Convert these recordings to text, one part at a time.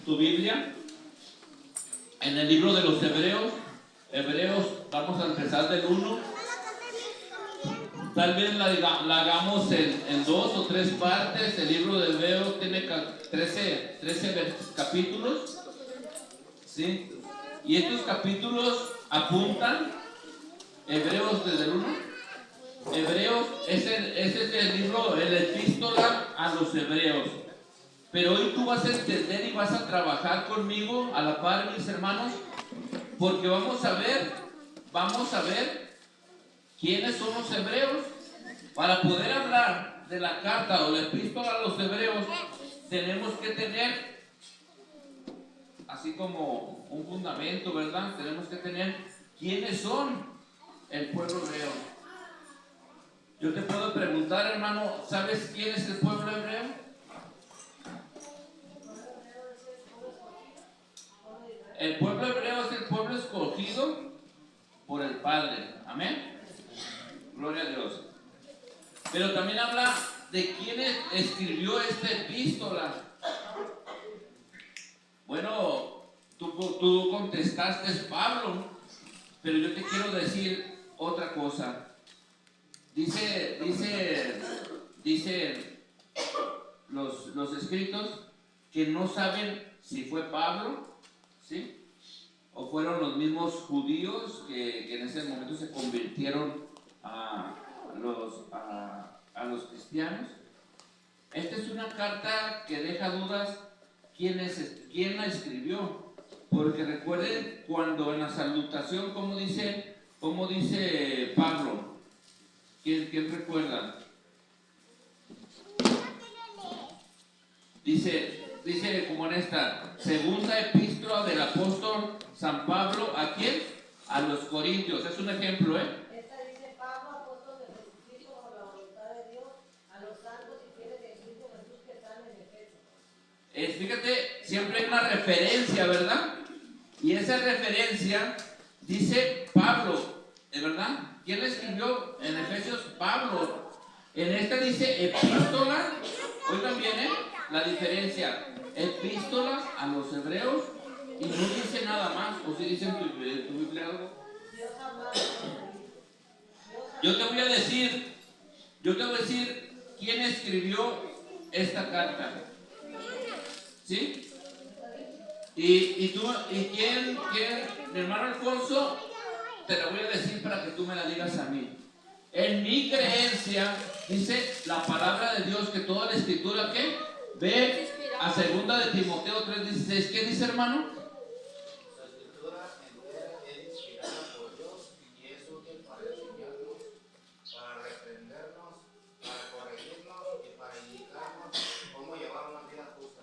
tu Biblia en el libro de los Hebreos. Hebreos, vamos a empezar del 1. Tal vez la hagamos en 2 o 3 partes. El libro de Hebreos tiene 13 capítulos, ¿sí? Y estos capítulos apuntan, Hebreos desde el 1. Hebreos, ese es el libro, el epístola a los Hebreos. Pero hoy tú vas a entender y vas a trabajar conmigo a la par, mis hermanos, porque vamos a ver quiénes son los hebreos. Para poder hablar de la carta o la epístola a los hebreos, tenemos que tener así como un fundamento, ¿verdad? Tenemos que tener quiénes son el pueblo hebreo. Yo te puedo preguntar, hermano, ¿sabes quién es el pueblo hebreo? El pueblo hebreo es el pueblo escogido por el Padre. Amén. Gloria a Dios. Pero también habla de quién escribió esta epístola. Bueno, tú contestaste, es Pablo, pero yo te quiero decir otra cosa. Dice los escritos que no saben si fue Pablo, ¿sí? O fueron los mismos judíos que en ese momento se convirtieron a los cristianos. Esta es una carta que deja dudas quién la escribió, porque recuerden cuando en la salutación, ¿cómo dice Pablo? ¿Quién recuerda? Dice como en esta segunda epístola del apóstol San Pablo, ¿a quién? A los Corintios. Es un ejemplo, Esta dice Pablo, apóstol de Jesucristo por la voluntad de Dios, a los santos y fieles de Cristo Jesús que están en Efeso. Fíjate, siempre hay una referencia, ¿verdad? Y esa referencia dice Pablo, ¿es verdad? ¿Quién la escribió en Efesios? Pablo. En esta dice epístola. Oigan bien, la diferencia. Epístola a los hebreos y no dice nada más. ¿O si dice en tu Biblia algo? Yo te voy a decir quién escribió esta carta. ¿Sí? Y quién, mi hermano Alfonso, te la voy a decir para que tú me la digas a mí. En mi creencia, dice la palabra de Dios que toda la escritura, ¿qué? Ve a 2 de Timoteo 3:16. ¿Qué dice, hermano? La escritura entera es inspirada por Dios y es útil para enseñarnos, para reprendernos, para corregirnos y para indicarnos cómo llevar una vida justa.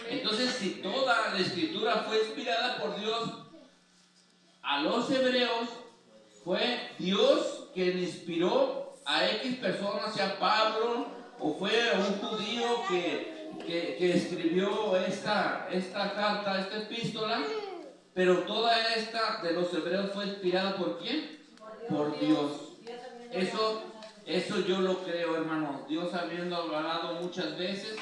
Entonces, si toda la escritura fue inspirada por Dios, a los hebreos fue Dios quien inspiró a X personas, sea Pablo, o fue un judío que escribió esta carta, esta epístola, pero toda esta de los hebreos fue inspirada ¿por quién? Por Dios. Eso yo lo creo, hermanos. Dios habiendo hablado muchas veces,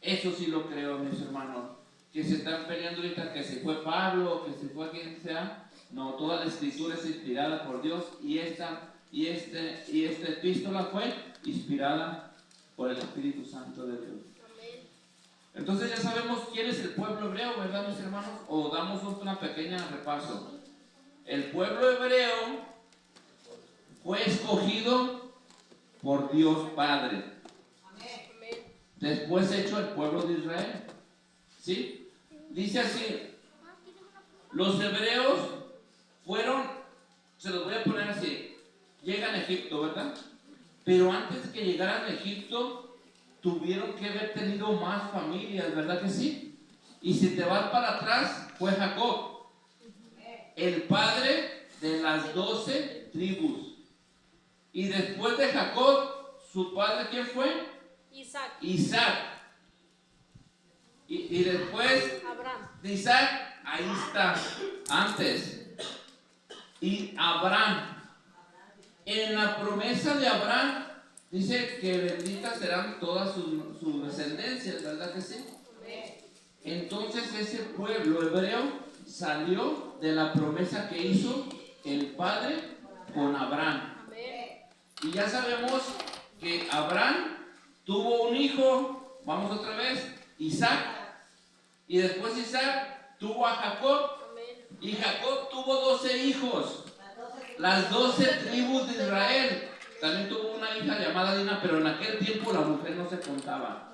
eso sí lo creo, mis hermanos. Que se están peleando ahorita que se fue Pablo, que se fue quien sea. No, toda la escritura es inspirada por Dios y esta epístola fue inspirada por el Espíritu Santo de Dios. Entonces ya sabemos quién es el pueblo hebreo, ¿verdad, mis hermanos? O damos una pequeña repaso. El pueblo hebreo fue escogido por Dios Padre. Después hecho el pueblo de Israel. ¿Sí? Dice así: los hebreos fueron, se los voy a poner así, llegan a Egipto, ¿verdad? Pero antes que llegaran a Egipto, tuvieron que haber tenido más familias, ¿verdad que sí? Y si te vas para atrás, fue Jacob, el padre de las 12 tribus. Y después de Jacob, su padre, ¿quién fue? Isaac. Y después de Isaac, ahí está, antes. Y Abraham. En la promesa de Abraham, dice que benditas serán todas sus descendencias, ¿verdad que sí? Entonces ese pueblo hebreo salió de la promesa que hizo el Padre con Abraham. Y ya sabemos que Abraham tuvo un hijo, vamos otra vez, Isaac. Y después Isaac tuvo a Jacob. Y Jacob tuvo 12 hijos, las 12 tribus de Israel. También tuvo una hija llamada Dina, pero en aquel tiempo la mujer no se contaba.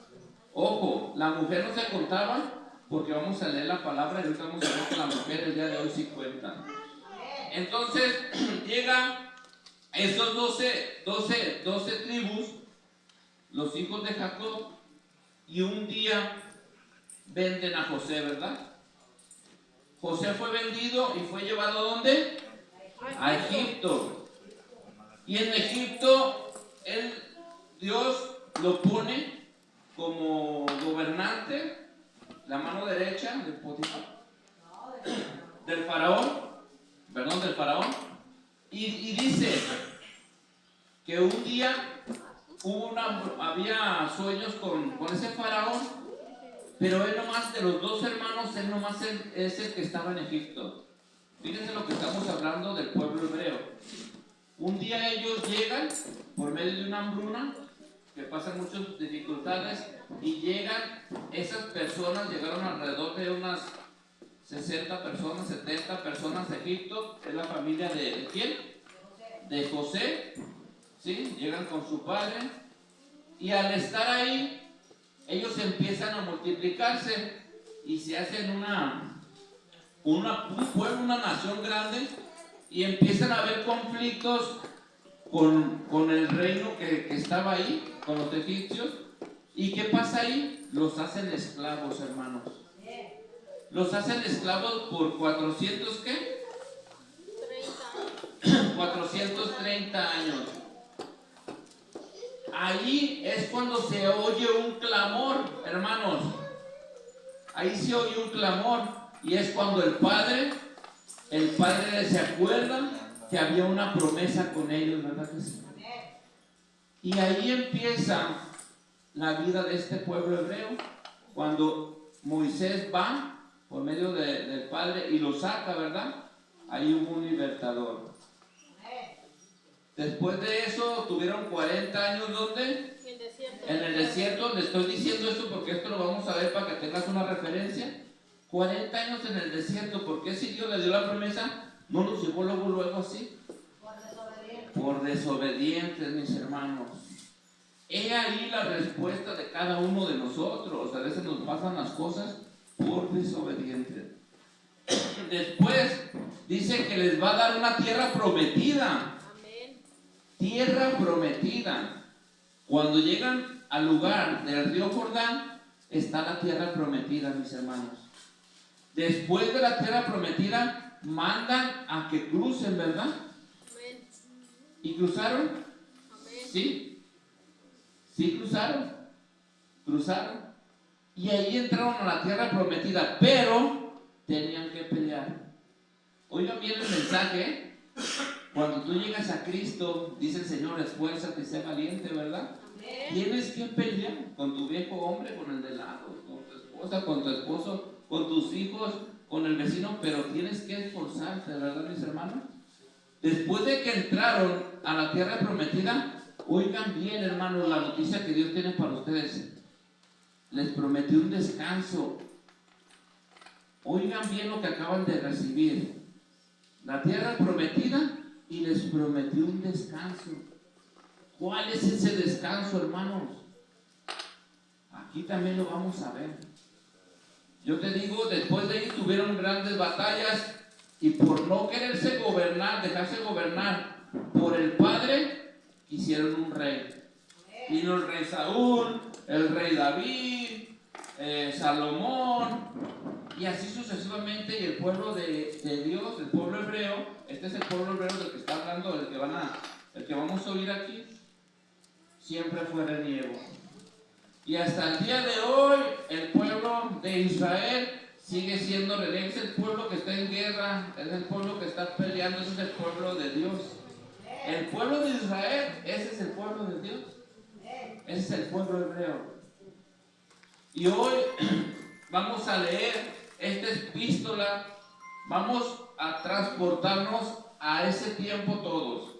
Ojo, la mujer no se contaba porque vamos a leer la palabra y ahorita vamos a ver que la mujer el día de hoy sí cuenta. Entonces llega esos 12 tribus, los hijos de Jacob, y un día venden a José, ¿verdad? José fue vendido y fue llevado ¿a dónde? A Egipto. Y en Egipto Dios lo pone como gobernante, la mano derecha del Potifar, del faraón. Y dice que un día había sueños con ese faraón, pero él nomás, de los 2 hermanos, él nomás es el que estaba en Egipto. Fíjense lo que estamos hablando del pueblo hebreo. Un día ellos llegan por medio de una hambruna, que pasan muchas dificultades, y esas personas llegaron alrededor de unas 60 personas, 70 personas a Egipto. Es la familia ¿de quién? De José, ¿sí? Llegan con su padre, y al estar ahí, ellos empiezan a multiplicarse y se hacen un pueblo, una nación grande, y empiezan a haber conflictos con el reino que estaba ahí, con los egipcios. ¿Y qué pasa ahí? Los hacen esclavos, hermanos. Los hacen esclavos por 400, ¿qué? 430 años. Ahí es cuando se oye un clamor, hermanos. Ahí se oye un clamor, y es cuando el padre se acuerda que había una promesa con ellos, ¿verdad que sí? Y ahí empieza la vida de este pueblo hebreo, cuando Moisés va por medio del padre y lo saca, ¿verdad? Ahí hubo un libertador. Después de eso tuvieron 40 años, ¿dónde? En el desierto. Le estoy diciendo esto porque esto lo vamos a ver para que tengas una referencia. 40 años en el desierto. ¿Por qué si Dios les dio la promesa no los llevó luego así? Por desobedientes, mis hermanos. He ahí la respuesta de cada uno de nosotros. A veces nos pasan las cosas por desobedientes. Después dice que les va a dar una tierra prometida. Tierra prometida. Cuando llegan al lugar del río Jordán, está la tierra prometida, mis hermanos. Después de la tierra prometida, mandan a que crucen, ¿verdad? ¿Y cruzaron? ¿Sí? Sí cruzaron. Y ahí entraron a la tierra prometida, pero tenían que pelear. Oigan bien el mensaje. Cuando tú llegas a Cristo, dice el Señor, esfuérzate y sé valiente, ¿verdad? Tienes que pelear con tu viejo hombre, con el de lado, con tu esposa, con tu esposo, con tus hijos, con el vecino, pero tienes que esforzarte, ¿verdad, mis hermanos? Después de que entraron a la tierra prometida, oigan bien, hermanos, la noticia que Dios tiene para ustedes. Les prometió un descanso. Oigan bien lo que acaban de recibir. La tierra prometida, y les prometió un descanso. ¿Cuál es ese descanso, hermanos? Aquí también lo vamos a ver. Yo te digo, después de ahí tuvieron grandes batallas, y por no quererse gobernar, dejarse gobernar por el padre, hicieron un rey. Vino el rey Saúl, el rey David, Salomón, y así sucesivamente. Y el pueblo de Dios, el pueblo hebreo, este es el pueblo hebreo del que está hablando, el que vamos a oír aquí, siempre fue reniego. Y hasta el día de hoy, el pueblo de Israel sigue siendo reniego. Es el pueblo que está en guerra, es el pueblo que está peleando, ese es el pueblo de Dios. El pueblo de Israel, ese es el pueblo de Dios. Ese es el pueblo hebreo. Y hoy vamos a leer esta epístola, vamos a transportarnos a ese tiempo todos.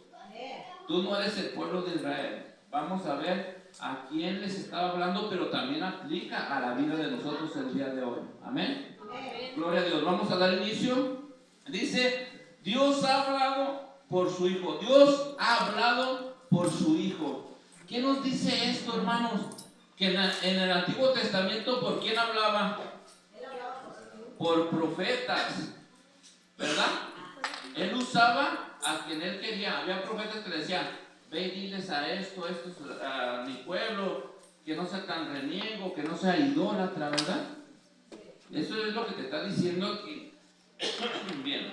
Tú no eres el pueblo de Israel. Vamos a ver a quién les estaba hablando, pero también aplica a la vida de nosotros el día de hoy. Amén. Gloria a Dios. Vamos a dar inicio. Dice, Dios ha hablado por su Hijo. Dios ha hablado por su Hijo. ¿Qué nos dice esto, hermanos? Que en el Antiguo Testamento, ¿por quién hablaba? Por profetas, ¿verdad? Él usaba a quien él quería. Había profetas que le decían, ve y diles a esto a mi pueblo, que no sea tan reniego, que no sea idólatra, ¿verdad? Eso es lo que te está diciendo aquí. Bien.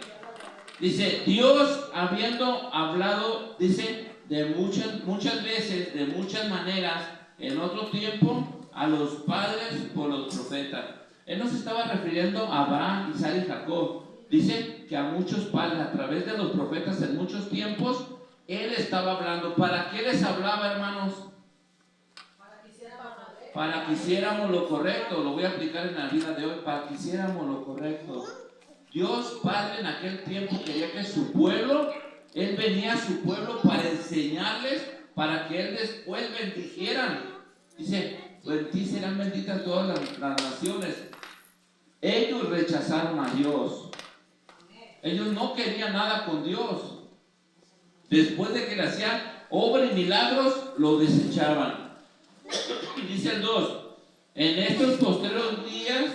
Dice, Dios habiendo hablado, dice, de muchas veces, de muchas maneras, en otro tiempo, a los padres por los profetas. Él no se estaba refiriendo a Abraham, Isaac y Jacob. Dice que a muchos padres, a través de los profetas en muchos tiempos, Él estaba hablando. ¿Para qué les hablaba, hermanos? Para que hiciéramos lo correcto. Lo voy a aplicar en la vida de hoy. Para que hiciéramos lo correcto. Dios Padre en aquel tiempo quería que su pueblo, Él venía a su pueblo para enseñarles, para que Él después bendijeran. Dice, en ti serán benditas todas las naciones. Ellos rechazaron a Dios. Ellos no querían nada con Dios. Después de que le hacían obras y milagros, lo desechaban. Dice el 2, en estos postreros días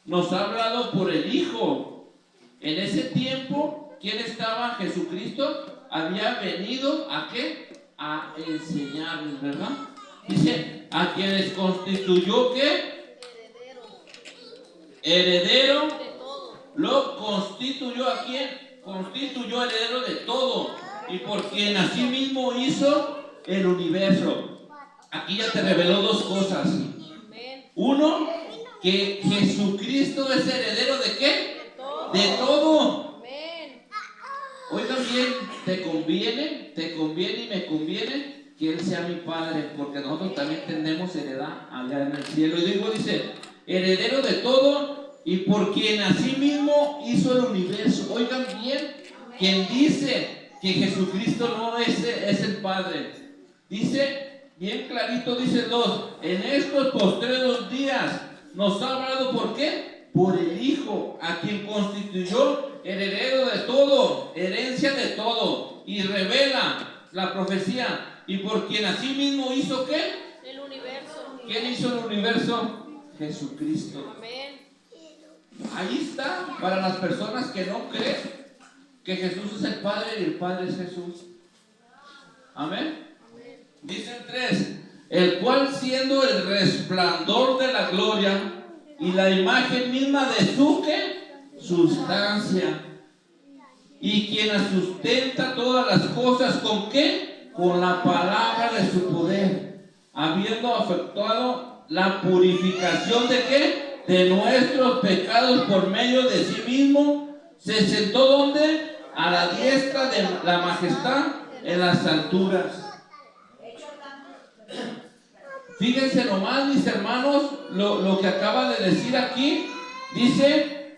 nos ha hablado por el Hijo. En ese tiempo, ¿quién estaba? Jesucristo había venido ¿a qué? A enseñarles, ¿verdad? Dice, a quienes constituyó ¿qué? Heredero. Lo constituyó ¿a quién? Constituyó heredero de todo. Y por quien así mismo hizo el universo. Aquí ya te reveló dos cosas. Uno, que Jesucristo es heredero ¿de qué? De todo. Oigan bien, te conviene y me conviene que Él sea mi Padre, porque nosotros también tenemos heredad allá en el cielo. Y dice, heredero de todo, y por quien así mismo hizo el universo. Oigan bien, quien dice que Jesucristo no es el Padre. Dice, bien clarito, dice 2, en estos postreros días nos ha hablado ¿por qué? Por el Hijo, a quien constituyó heredero de todo, herencia de todo, y revela la profecía, y por quien así mismo hizo ¿qué? El universo. ¿Quién hizo el universo? Jesucristo. Amén. Ahí está, para las personas que no creen que Jesús es el Padre y el Padre es Jesús. Amén. Dice el 3, el cual siendo el resplandor de la gloria y la imagen misma de su ¿qué? Sustancia, y quien sustenta todas las cosas ¿con qué? Con la palabra de su poder, habiendo efectuado la purificación ¿de qué? De nuestros pecados por medio de sí mismo, se sentó ¿dónde? A la diestra de la majestad en las alturas. Fíjense nomás, mis hermanos, lo que acaba de decir aquí. Dice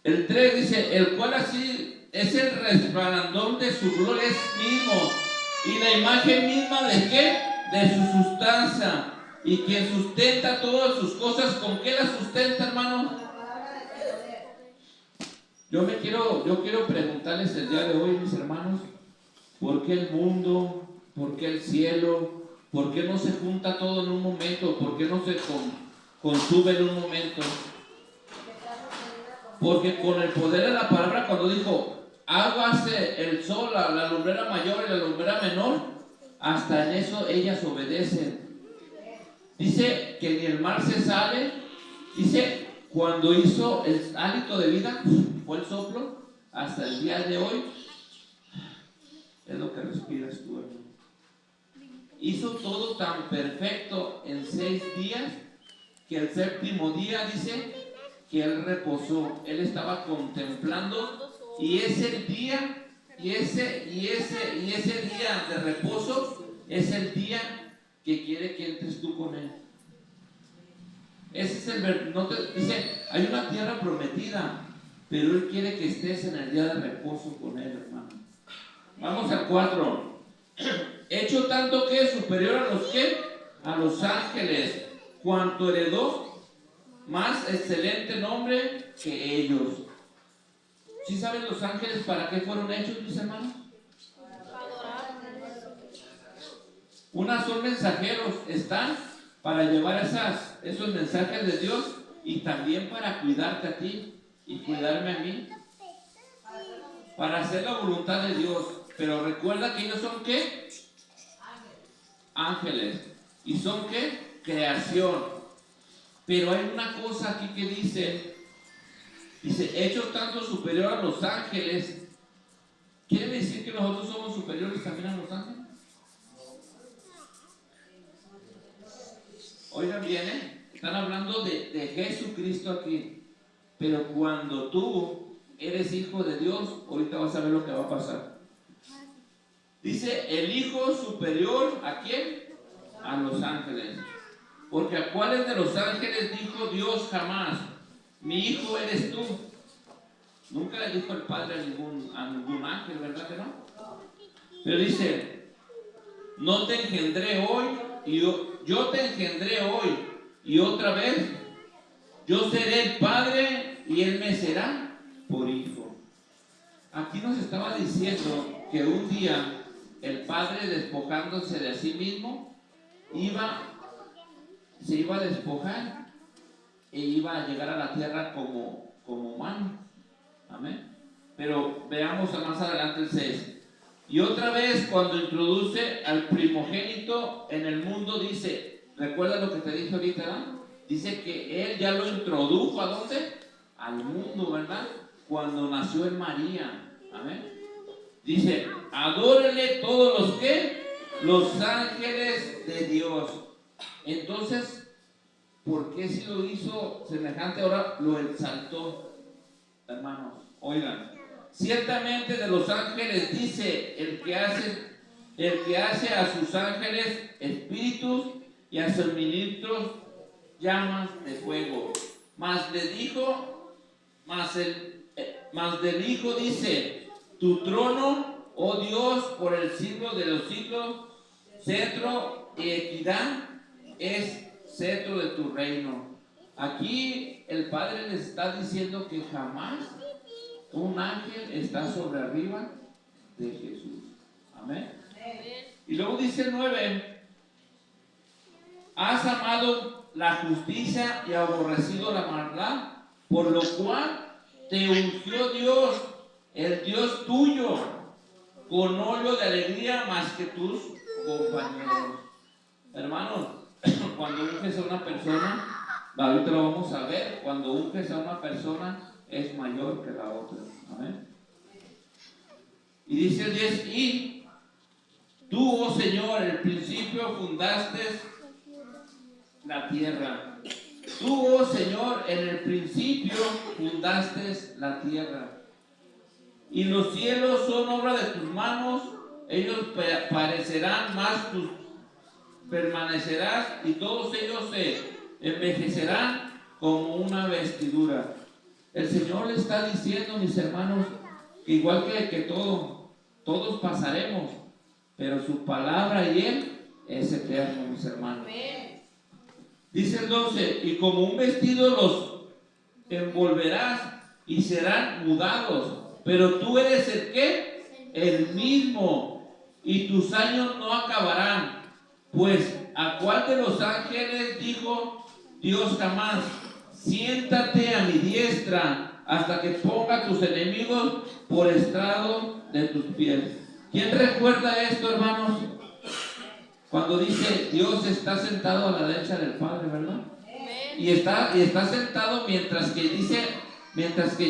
el 3, dice, el cual así es el resplandor de su gloria mismo, y la imagen misma ¿de qué? De su sustancia, y quien sustenta todas sus cosas. ¿Con qué las sustenta, hermanos? Yo quiero preguntarles el día de hoy, mis hermanos, ¿por qué el mundo? ¿Por qué el cielo? ¿Por qué no se junta todo en un momento? ¿Por qué no se consume en un momento? Porque con el poder de la palabra, cuando dijo, hágase el sol, la lumbrera mayor y la lumbrera menor, hasta en eso ellas obedecen. Dice que ni el mar se sale. Dice, cuando hizo el hálito de vida, fue el soplo, hasta el día de hoy, es lo que respiras tú, hermano. Hizo todo tan perfecto en 6 días, que el séptimo día dice que Él reposó. Él estaba contemplando, y ese día, y ese día de reposo, es el día que quiere que entres tú con Él. Ese es el dice, hay una tierra prometida, pero Él quiere que estés en el día de reposo con Él, hermano. Vamos al 4. Hecho tanto que es superior a los que, a los ángeles, cuanto heredó más excelente nombre que ellos. ¿Sí saben los ángeles para qué fueron hechos, mis hermanos? Unas son mensajeros, están para llevar esos mensajes de Dios y también para cuidarte a ti y cuidarme a mí, para hacer la voluntad de Dios. Pero recuerda que ellos son ¿qué? Ángeles. ¿Y son qué? Creación. Pero hay una cosa aquí que dice, hecho tanto superior a los ángeles. ¿Quiere decir que nosotros somos superiores también a los ángeles? Oigan bien, están hablando de Jesucristo aquí. Pero cuando tú eres hijo de Dios, ahorita vas a ver lo que va a pasar. Dice, el hijo superior, ¿a quién? A los ángeles. Porque a cuáles de los ángeles dijo Dios jamás, mi hijo eres tú? Nunca le dijo el Padre a ningún ángel, ¿verdad que no? Pero dice, no te engendré hoy, y yo te engendré hoy, y otra vez, yo seré el Padre, y Él me será por hijo. Aquí nos estaba diciendo que un día el Padre, despojándose de sí mismo, se iba a despojar e iba a llegar a la tierra como humano. Amén. Pero veamos más adelante el 6. Y otra vez, cuando introduce al primogénito en el mundo, dice, recuerda lo que te dije ahorita, ¿verdad? Dice que Él ya lo introdujo, ¿a dónde? Al mundo, ¿verdad? Cuando nació en María. Amén. Dice, adórenle todos los que, los ángeles de Dios. Entonces, ¿por qué si lo hizo semejante ahora lo exaltó? Hermanos, oigan, ciertamente de los ángeles dice el que hace a sus ángeles espíritus y a sus ministros llamas de fuego. Mas del Hijo dice, tu trono, oh Dios, por el siglo de los siglos, cetro y equidad es cetro de tu reino. Aquí el Padre les está diciendo que jamás un ángel está sobre arriba de Jesús. Amén. Y luego dice el 9, has amado la justicia y aborrecido la maldad, por lo cual te ungió Dios, el Dios tuyo, con óleo de alegría más que tus compañeros. Hermanos, cuando unges a una persona, ahorita lo vamos a ver, cuando unges a una persona es mayor que la otra. Amén. Y dice el 10, y tú, oh Señor, en el principio fundaste la tierra. Tú, oh Señor, en el principio fundaste la tierra. Y los cielos son obra de tus manos, ellos parecerán más, tú permanecerás, y todos ellos se envejecerán como una vestidura. El Señor le está diciendo, mis hermanos, que igual que todos pasaremos, pero su palabra y Él es eterno, mis hermanos. Dice el 12, y como un vestido los envolverás y serán mudados, pero tú eres el ¿qué? El mismo, y tus años no acabarán. Pues, ¿a cuál de los ángeles dijo Dios jamás, siéntate a mi diestra hasta que ponga a tus enemigos por estrado de tus pies? ¿Quién recuerda esto, hermanos? Cuando dice Dios está sentado a la derecha del Padre, ¿verdad? Y está sentado mientras que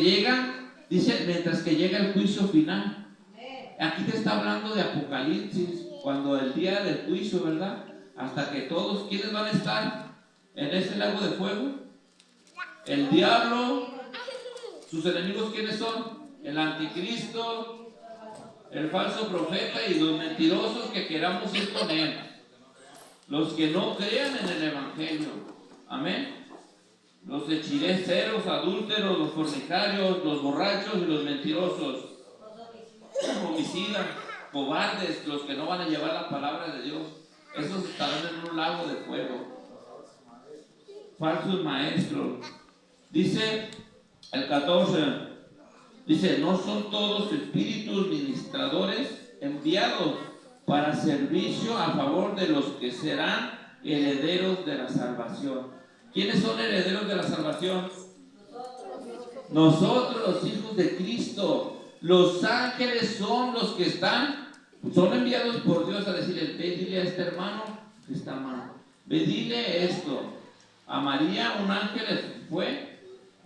llega el juicio final. Aquí te está hablando de Apocalipsis, cuando el día del juicio, ¿verdad? Hasta que todos, ¿quiénes van a estar en ese lago de fuego? El diablo, sus enemigos, ¿quiénes son? El anticristo, el falso profeta y los mentirosos que queramos ir con él. Los que no crean en el Evangelio. Amén. los hechiceros, adúlteros, los fornicarios, los borrachos y los mentirosos, homicidas, cobardes, los que no van a llevar la palabra de Dios, esos estarán en un lago de fuego. Falsos maestros. Dice el 14, dice, no son todos espíritus ministradores enviados para servicio a favor de los que serán herederos de la salvación. ¿Quiénes son herederos de la salvación? Nosotros, los hijos de Cristo. Los ángeles son los que son enviados por Dios a decirle, ve, dile a este hermano que está mal, ve, dile esto. A María un ángel fue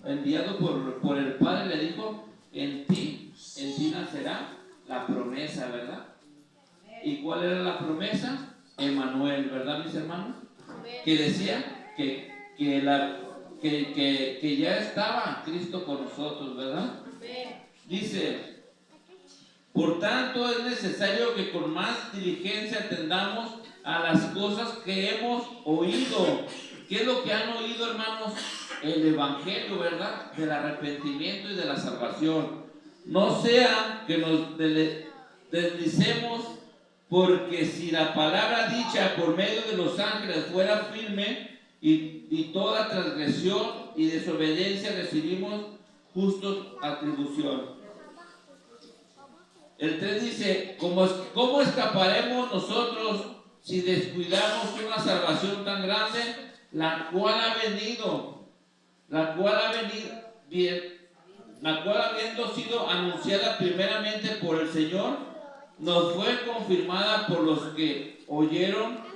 enviado por el Padre, le dijo, en ti nacerá la promesa, ¿verdad? ¿Y cuál era la promesa? Emmanuel, ¿verdad, mis hermanos? Que decía que ya estaba Cristo con nosotros, ¿verdad? Dice, por tanto es necesario que con más diligencia atendamos a las cosas que hemos oído. ¿Qué es lo que han oído, hermanos? El evangelio, ¿verdad? Del arrepentimiento y de la salvación. No sea que nos deslicemos, porque si la palabra dicha por medio de los ángeles fuera firme, y toda transgresión y desobediencia recibimos justa atribución. El 3 dice, ¿cómo escaparemos nosotros si descuidamos una salvación tan grande, la cual habiendo sido anunciada primeramente por el Señor, nos fue confirmada por los que oyeron,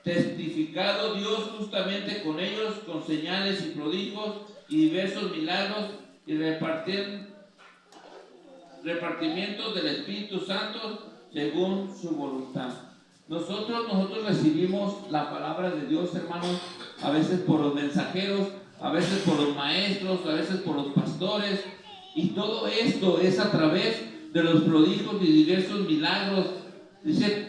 testificado Dios justamente con ellos, con señales y prodigios y diversos milagros y repartimientos del Espíritu Santo según su voluntad. Nosotros recibimos la palabra de Dios, hermanos, a veces por los mensajeros, a veces por los maestros, a veces por los pastores, y todo esto es a través de los prodigios y diversos milagros, dice,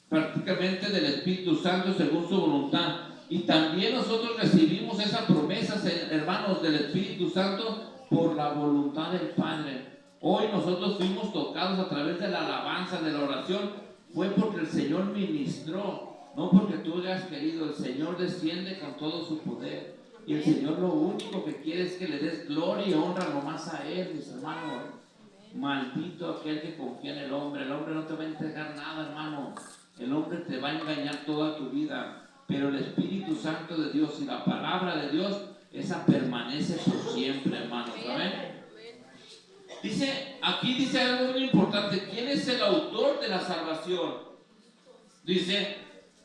prácticamente del Espíritu Santo según su voluntad. Y también nosotros recibimos esas promesas, hermanos, del Espíritu Santo por la voluntad del Padre. Hoy nosotros fuimos tocados a través de la alabanza, de la oración, fue porque el Señor ministró, no porque tú hayas querido. El Señor desciende con todo su poder, y el Señor lo único que quiere es que le des gloria y honra nomás a Él, mis hermanos. Maldito aquel que confía en el hombre no te va a entregar nada, hermano. El hombre te va a engañar toda tu vida, pero el Espíritu Santo de Dios y la palabra de Dios, esa permanece por siempre, hermanos, ¿saben? Aquí dice algo muy importante. ¿Quién es el autor de la salvación? Dice,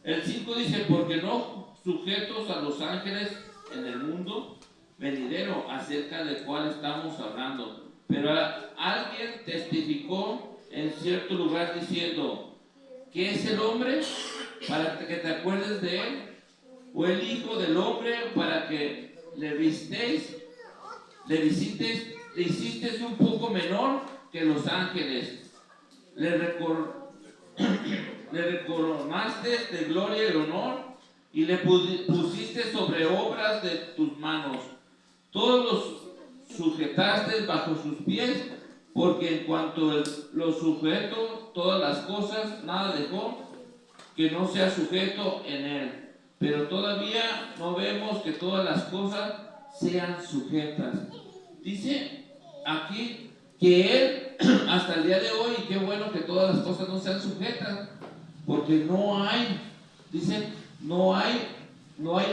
el 5 dice, porque no sujetos a los ángeles en el mundo venidero, acerca del cual estamos hablando. Pero alguien testificó en cierto lugar diciendo, ¿qué es el hombre para que te acuerdes de él? ¿O el hijo del hombre para que le visites? Le hiciste un poco menor que los ángeles. Le recoronaste de gloria y honor, y le pusiste sobre obras de tus manos. Todos los sujetaste bajo sus pies, porque en cuanto lo sujetó todas las cosas, nada dejó que no sea sujeto en él. Pero todavía no vemos que todas las cosas sean sujetas. Dice aquí que Él, hasta el día de hoy, y qué bueno que todas las cosas no sean sujetas, porque no hay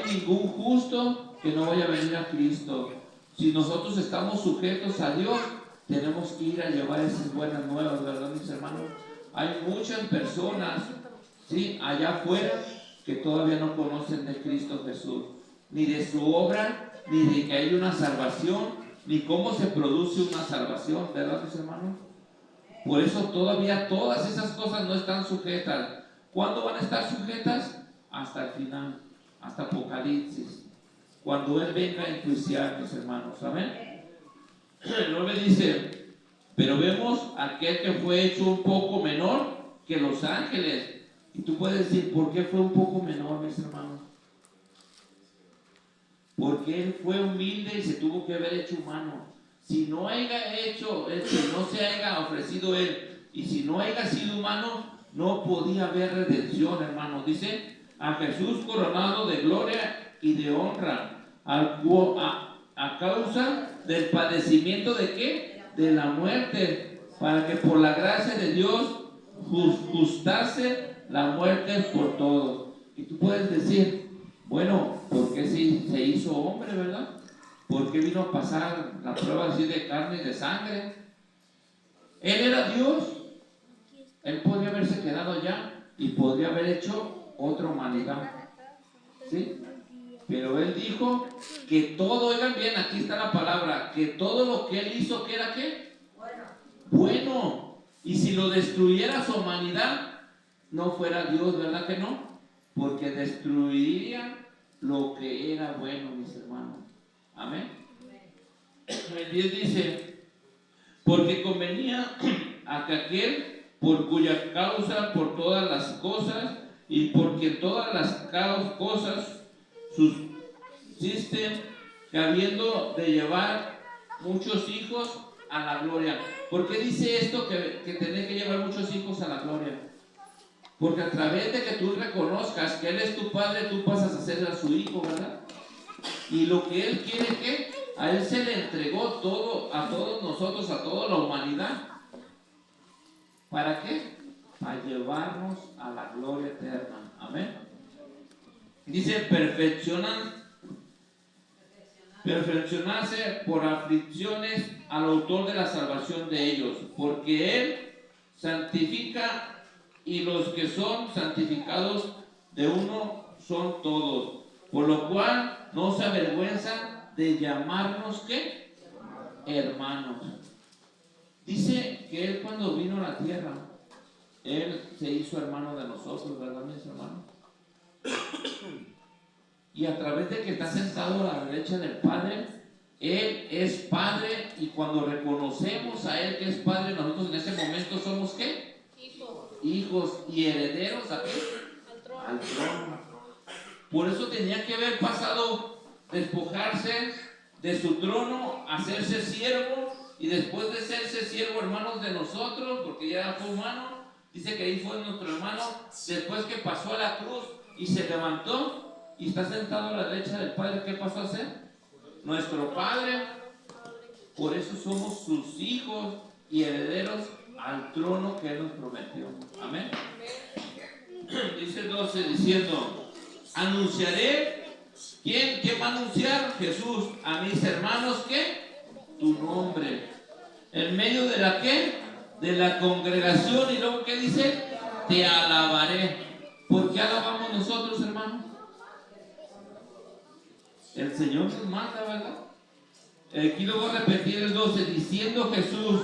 ningún justo que no vaya a venir a Cristo. Si nosotros estamos sujetos a Dios, tenemos que ir a llevar esas buenas nuevas, ¿verdad, mis hermanos? Hay muchas personas, ¿sí?, allá afuera que todavía no conocen de Cristo Jesús, ni de su obra, ni de que hay una salvación, ni cómo se produce una salvación, ¿verdad, mis hermanos? Por eso todavía todas esas cosas no están sujetas. ¿Cuándo van a estar sujetas? Hasta el final, hasta Apocalipsis, cuando Él venga a enjuiciar, mis hermanos, ¿saben? El 9 dice, pero vemos aquel que fue hecho un poco menor que los ángeles. Y tú puedes decir, ¿por qué fue un poco menor, mis hermanos? porque Él fue humilde y se tuvo que haber hecho humano. Si no haya hecho, si no se haya ofrecido Él, y si no haya sido humano, no podía haber redención, hermano. Dice, a Jesús coronado de gloria y de honra, a causa del padecimiento de ¿qué? De la muerte, para que por la gracia de Dios justase la muerte por todos. Y tú puedes decir, bueno, ¿por qué se hizo hombre, verdad? ¿Por qué vino a pasar la prueba así de carne y de sangre? Él era Dios. Él podría haberse quedado allá y podría haber hecho otra humanidad, ¿sí? Pero Él dijo que todo, oigan bien, aquí está la palabra, que todo lo que Él hizo, ¿qué era qué? Bueno. Y si lo destruyera su humanidad, no fuera Dios, ¿verdad que no? Porque destruiría lo que era bueno, mis hermanos. Amén. El 10 dice, porque convenía a que aquel por cuya causa por todas las cosas y porque todas las cosas subsisten, que habiendo de llevar muchos hijos a la gloria. ¿Por qué dice esto que tenés que llevar muchos hijos a la gloria? Porque a través de que tú reconozcas que Él es tu Padre, tú pasas a ser a su hijo, ¿verdad? Y lo que Él quiere que a Él se le entregó todo, a todos nosotros, a toda la humanidad. ¿Para qué? Para llevarnos a la gloria eterna. Amén. Dice, perfeccionarse por aflicciones al autor de la salvación de ellos, porque Él santifica y los que son santificados de uno son todos, por lo cual no se avergüenza de llamarnos ¿qué? Hermanos. Dice que Él cuando vino a la tierra, Él se hizo hermano de nosotros, ¿verdad, mis hermanos? Y a través de que está sentado a la derecha del Padre, Él es Padre, y cuando reconocemos a Él que es Padre, nosotros en ese momento somos ¿qué? Hijos y herederos ¿a qué? Al trono. Por eso tenía que haber pasado, despojarse de su trono, hacerse siervo, y después de hacerse siervo, hermanos de nosotros, porque ya fue humano, dice que ahí fue nuestro hermano, después que pasó a la cruz y se levantó y está sentado a la derecha del Padre, ¿qué pasó a ser? Nuestro Padre. Por eso somos sus hijos y herederos al trono que Él nos prometió. Amén. Dice 12 diciendo, anunciaré. ¿Quién va a anunciar? Jesús. A mis hermanos, ¿qué? Tu nombre. En medio de la ¿qué? De la congregación. Y luego ¿qué dice? Te alabaré. ¿Por qué alabamos nosotros, hermanos? El Señor nos manda, ¿verdad? Aquí lo voy a repetir el 12, diciendo Jesús,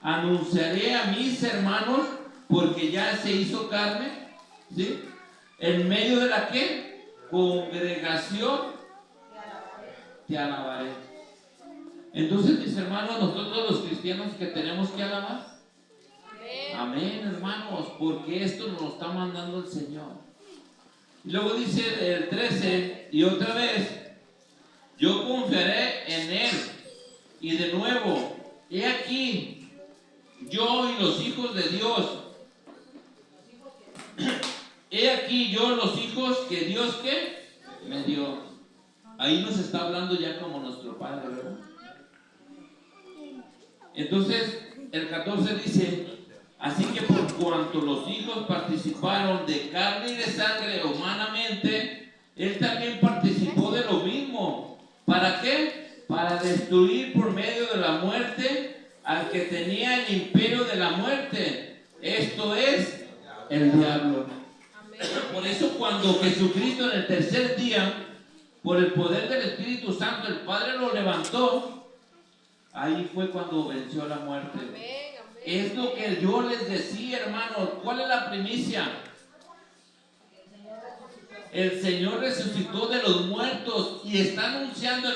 anunciaré a mis hermanos, porque ya se hizo carne, ¿sí? En medio de la ¿qué? Congregación, te alabaré. Entonces, mis hermanos, nosotros los cristianos que tenemos que alabar. Amén, hermanos, porque esto nos lo está mandando el Señor. Y luego dice el 13, y otra vez, yo confiaré en Él. Y de nuevo, he aquí, yo y los hijos de Dios. He aquí yo los hijos que Dios ¿qué? Me dio. Ahí nos está hablando ya como nuestro Padre, ¿verdad? Entonces, el 14 dice, así que por cuanto los hijos participaron de carne y de sangre humanamente, Él también participó de lo mismo. ¿Para qué? Para destruir por medio de la muerte al que tenía el imperio de la muerte. Esto es el diablo. Por eso cuando Jesucristo en el tercer día, por el poder del Espíritu Santo, el Padre lo levantó, ahí fue cuando venció la muerte. Es lo que yo les decía, hermanos. ¿Cuál es la primicia? El Señor resucitó de los muertos y está anunciando,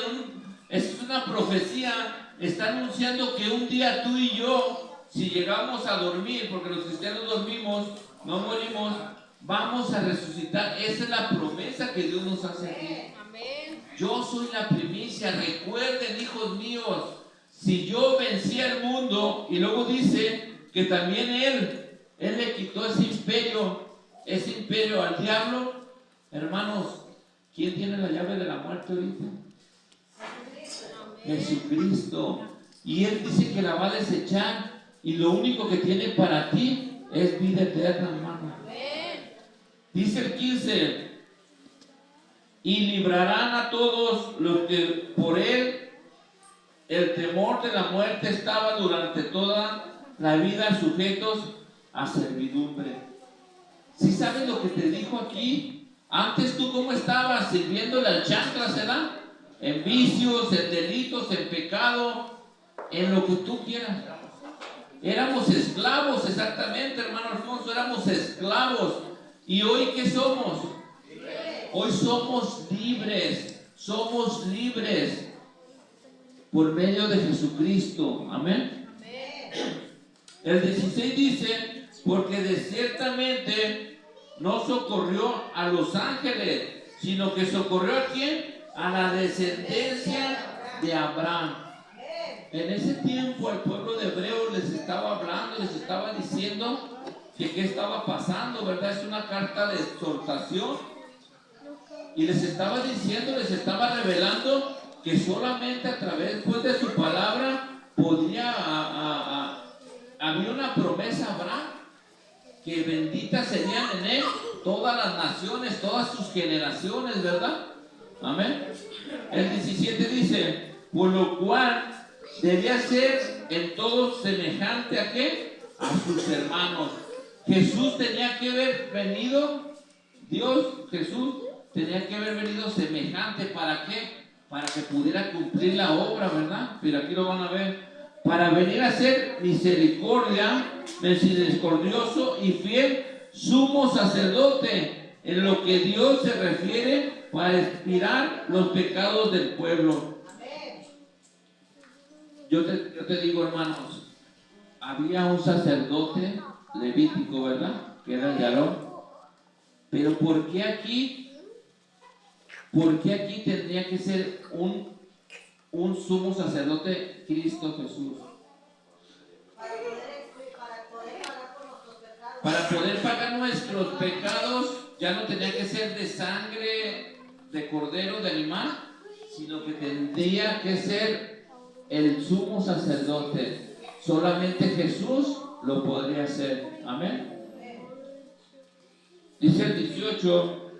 es una profecía, está anunciando que un día tú y yo, si llegamos a dormir, porque los cristianos dormimos, no morimos, vamos a resucitar. Esa es la promesa que Dios nos hace aquí. Yo soy la primicia. Recuerden, hijos míos, si yo vencí al mundo, y luego dice que también Él le quitó ese imperio al diablo. Hermanos, ¿quién tiene la llave de la muerte ahorita? Jesucristo. Y Él dice que la va a desechar, y lo único que tiene para ti es vida eterna, hermano. Dice el 15: y librarán a todos los que por Él el temor de la muerte estaba durante toda la vida sujetos a servidumbre. ¿Sí sabes lo que te dijo aquí? Antes, ¿tú cómo estabas? Sirviéndole al chanclas, ¿verdad? En vicios, en delitos, en pecado, en lo que tú quieras. Éramos esclavos, exactamente, hermano Alfonso, éramos esclavos. ¿Y hoy qué somos? Hoy somos libres por medio de Jesucristo. Amén. El 16 dice: porque de ciertamente no socorrió a los ángeles, sino que socorrió ¿a quién? A la descendencia de Abraham. En ese tiempo al pueblo de Hebreos les estaba hablando, les estaba diciendo que qué estaba pasando, ¿verdad? Es una carta de exhortación. Y les estaba diciendo, les estaba revelando que solamente a través pues, de su palabra había una promesa a Abraham, que benditas serían en él todas las naciones, todas sus generaciones, ¿verdad? Amén. El 17 dice: por lo cual debía ser en todo semejante ¿a qué? A sus hermanos. Jesús tenía que haber venido, Jesús tenía que haber venido semejante. ¿Para qué? Para que pudiera cumplir la obra, ¿verdad? Pero aquí lo van a ver. Para venir a ser misericordioso y fiel sumo sacerdote en lo que Dios se refiere para expiar los pecados del pueblo. Yo te digo, hermanos, había un sacerdote levítico, ¿verdad? Que era el de Aarón. Pero ¿por qué aquí tendría que ser un sumo sacerdote Cristo Jesús? Para poder pagar nuestros pecados, ya no tenía que ser de sangre de cordero, de animal, sino que tendría que ser el sumo sacerdote. Solamente Jesús lo podría hacer. Amén. Dice el 18: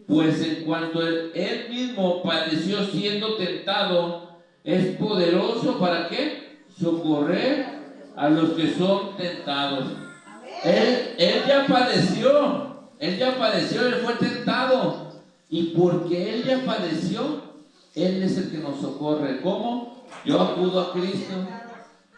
pues en cuanto él mismo padeció siendo tentado, es poderoso ¿para qué? Socorrer a los que son tentados. Él ya padeció, él fue tentado, y porque él ya padeció, él es el que nos socorre. ¿Cómo? Yo acudo a Cristo.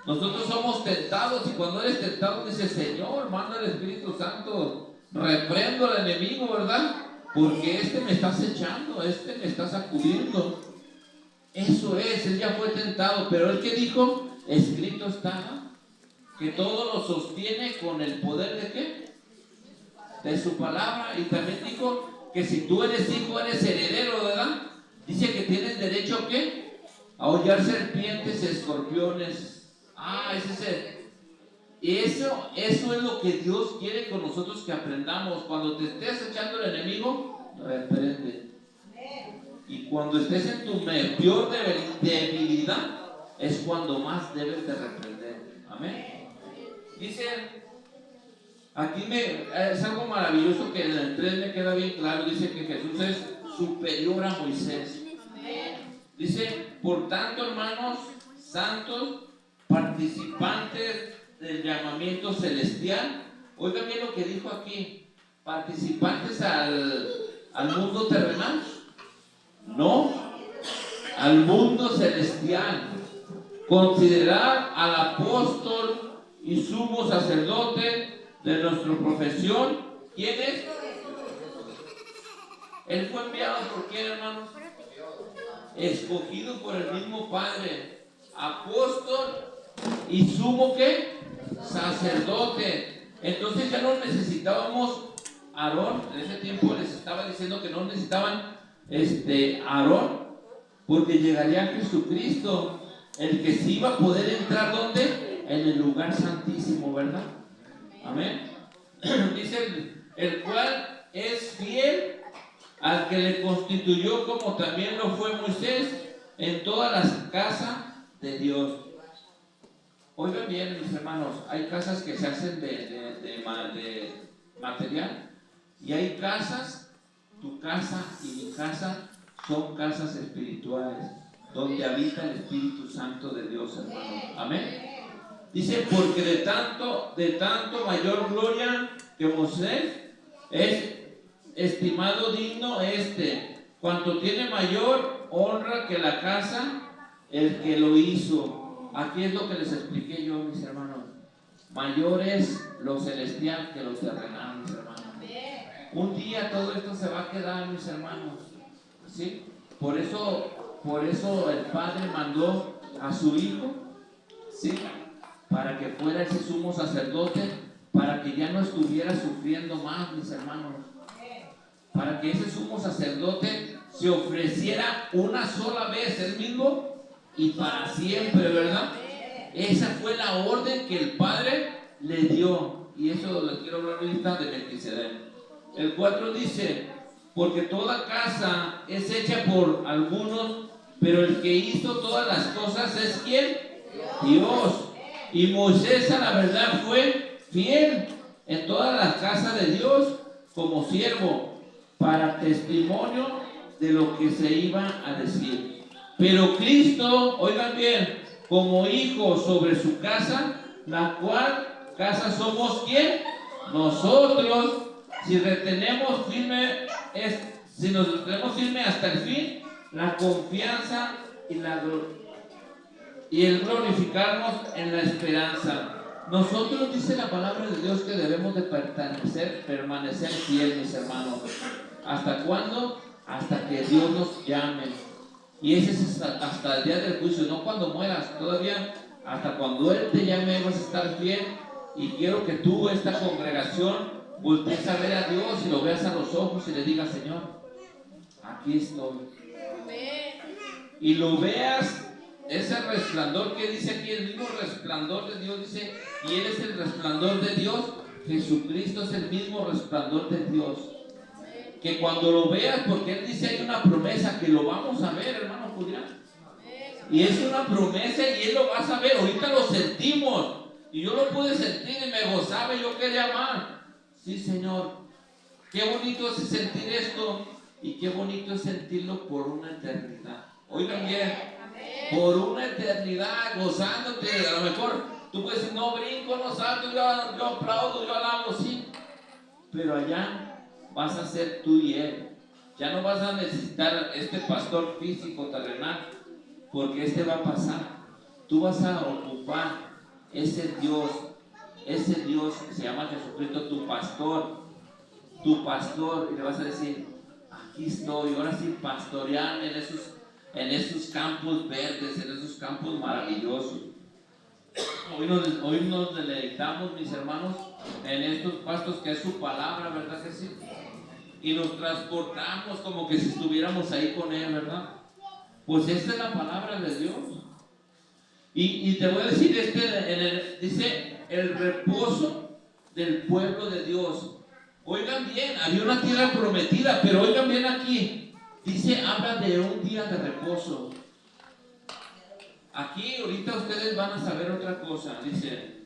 Nosotros somos tentados, y cuando eres tentado dices: Señor, manda el Espíritu Santo, reprendo al enemigo, ¿verdad? Porque me está acechando, me está sacudiendo. Eso es, él ya fue tentado, pero él que dijo: escrito está, que todo lo sostiene con el poder ¿de qué? De su palabra. Y también dijo que si tú eres hijo, eres heredero, ¿verdad? Dice que tienes derecho ¿a qué? A hollar serpientes, escorpiones. Y eso es lo que Dios quiere con nosotros que aprendamos. Cuando te estés echando el enemigo, reprende. Y cuando estés en tu peor debilidad, es cuando más debes de reprender. Amén. Dice, aquí es algo maravilloso que en el 3 me queda bien claro. Dice que Jesús es superior a Moisés. Dice: por tanto, hermanos santos, participantes del llamamiento celestial. Oigan bien lo que dijo aquí: participantes al mundo terrenal, no, al mundo celestial. Considerar al apóstol y sumo sacerdote de nuestra profesión. ¿Quién es? Él fue enviado por quién, hermanos? Escogido por el mismo Padre. Apóstol y sumo ¿qué? Sacerdote. Entonces ya no necesitábamos Aarón. En ese tiempo les estaba diciendo que no necesitaban Aarón, porque llegaría Jesucristo, el que sí iba a poder entrar, ¿dónde? En el lugar santísimo, ¿verdad? Amén. Dice el cual es fiel al que le constituyó, como también lo fue Moisés, en todas las casas de Dios. Oigan bien, mis hermanos, hay casas que se hacen de material, y hay casas, tu casa y mi casa son casas espirituales, donde habita el Espíritu Santo de Dios, hermanos. Amén. Dice, porque de tanto mayor gloria que Moisés es estimado digno cuanto tiene mayor honra que la casa el que lo hizo. Aquí es lo que les expliqué yo, mis hermanos. Mayor es lo celestial que lo terrenal, mis hermanos. Un día todo esto se va a quedar, mis hermanos, ¿sí? Por eso el Padre mandó a su Hijo, ¿sí?, para que fuera ese sumo sacerdote, para que ya no estuviera sufriendo más, mis hermanos, para que ese sumo sacerdote se ofreciera una sola vez él mismo y para siempre, ¿verdad? Esa fue la orden que el Padre le dio, y eso les quiero hablar ahorita de Melquisedec. El 4 dice, porque toda casa es hecha por algunos, pero el que hizo todas las cosas es ¿quién? Dios. Y Moisés, a la verdad, fue fiel en todas las casas de Dios como siervo, para testimonio de lo que se iba a decir. Pero Cristo, oigan bien, como hijo sobre su casa, la cual casa somos ¿quién? Nosotros, si nos retenemos firme hasta el fin, la confianza y el glorificarnos en la esperanza. Nosotros, dice la palabra de Dios, que debemos de permanecer fiel, mis hermanos. ¿Hasta cuándo? Hasta que Dios nos llame. Y ese es hasta el día del juicio, no cuando mueras, todavía hasta cuando Él te llame vas a estar fiel. Y quiero que tú, esta congregación, voltees a ver a Dios y lo veas a los ojos y le digas, Señor, aquí estoy. Y lo veas, ese resplandor que dice aquí, el mismo resplandor de Dios, dice, y Él es el resplandor de Dios. Jesucristo es el mismo resplandor de Dios. Que cuando lo veas, porque Él dice, hay una promesa que lo vamos a ver, hermano Julián. Y es una promesa y Él lo va a saber. Ahorita lo sentimos. Y yo lo pude sentir y me gozaba y yo quería más. Sí, Señor. Qué bonito es sentir esto. Y qué bonito es sentirlo por una eternidad. Oigan bien. Por una eternidad, gozándote. A lo mejor tú puedes decir, no brinco, no salto, yo aplaudo, yo alabo, sí. Pero allá vas a ser tú y Él. Ya no vas a necesitar este pastor físico terrenal, porque va a pasar. Tú vas a ocupar ese Dios que se llama Jesucristo, tu pastor, y le vas a decir, aquí estoy, ahora sí, pastorearme en esos campos verdes, en esos campos maravillosos. Hoy nos deleitamos, mis hermanos, en estos pastos que es su palabra, ¿verdad que sí? Y nos transportamos como que si estuviéramos ahí con Él, ¿verdad? Pues esta es la palabra de Dios. Y te voy a decir, dice el reposo del pueblo de Dios. Oigan bien, había una tierra prometida, pero oigan bien aquí. Dice, habla de un día de reposo. Aquí ahorita ustedes van a saber otra cosa. Dice,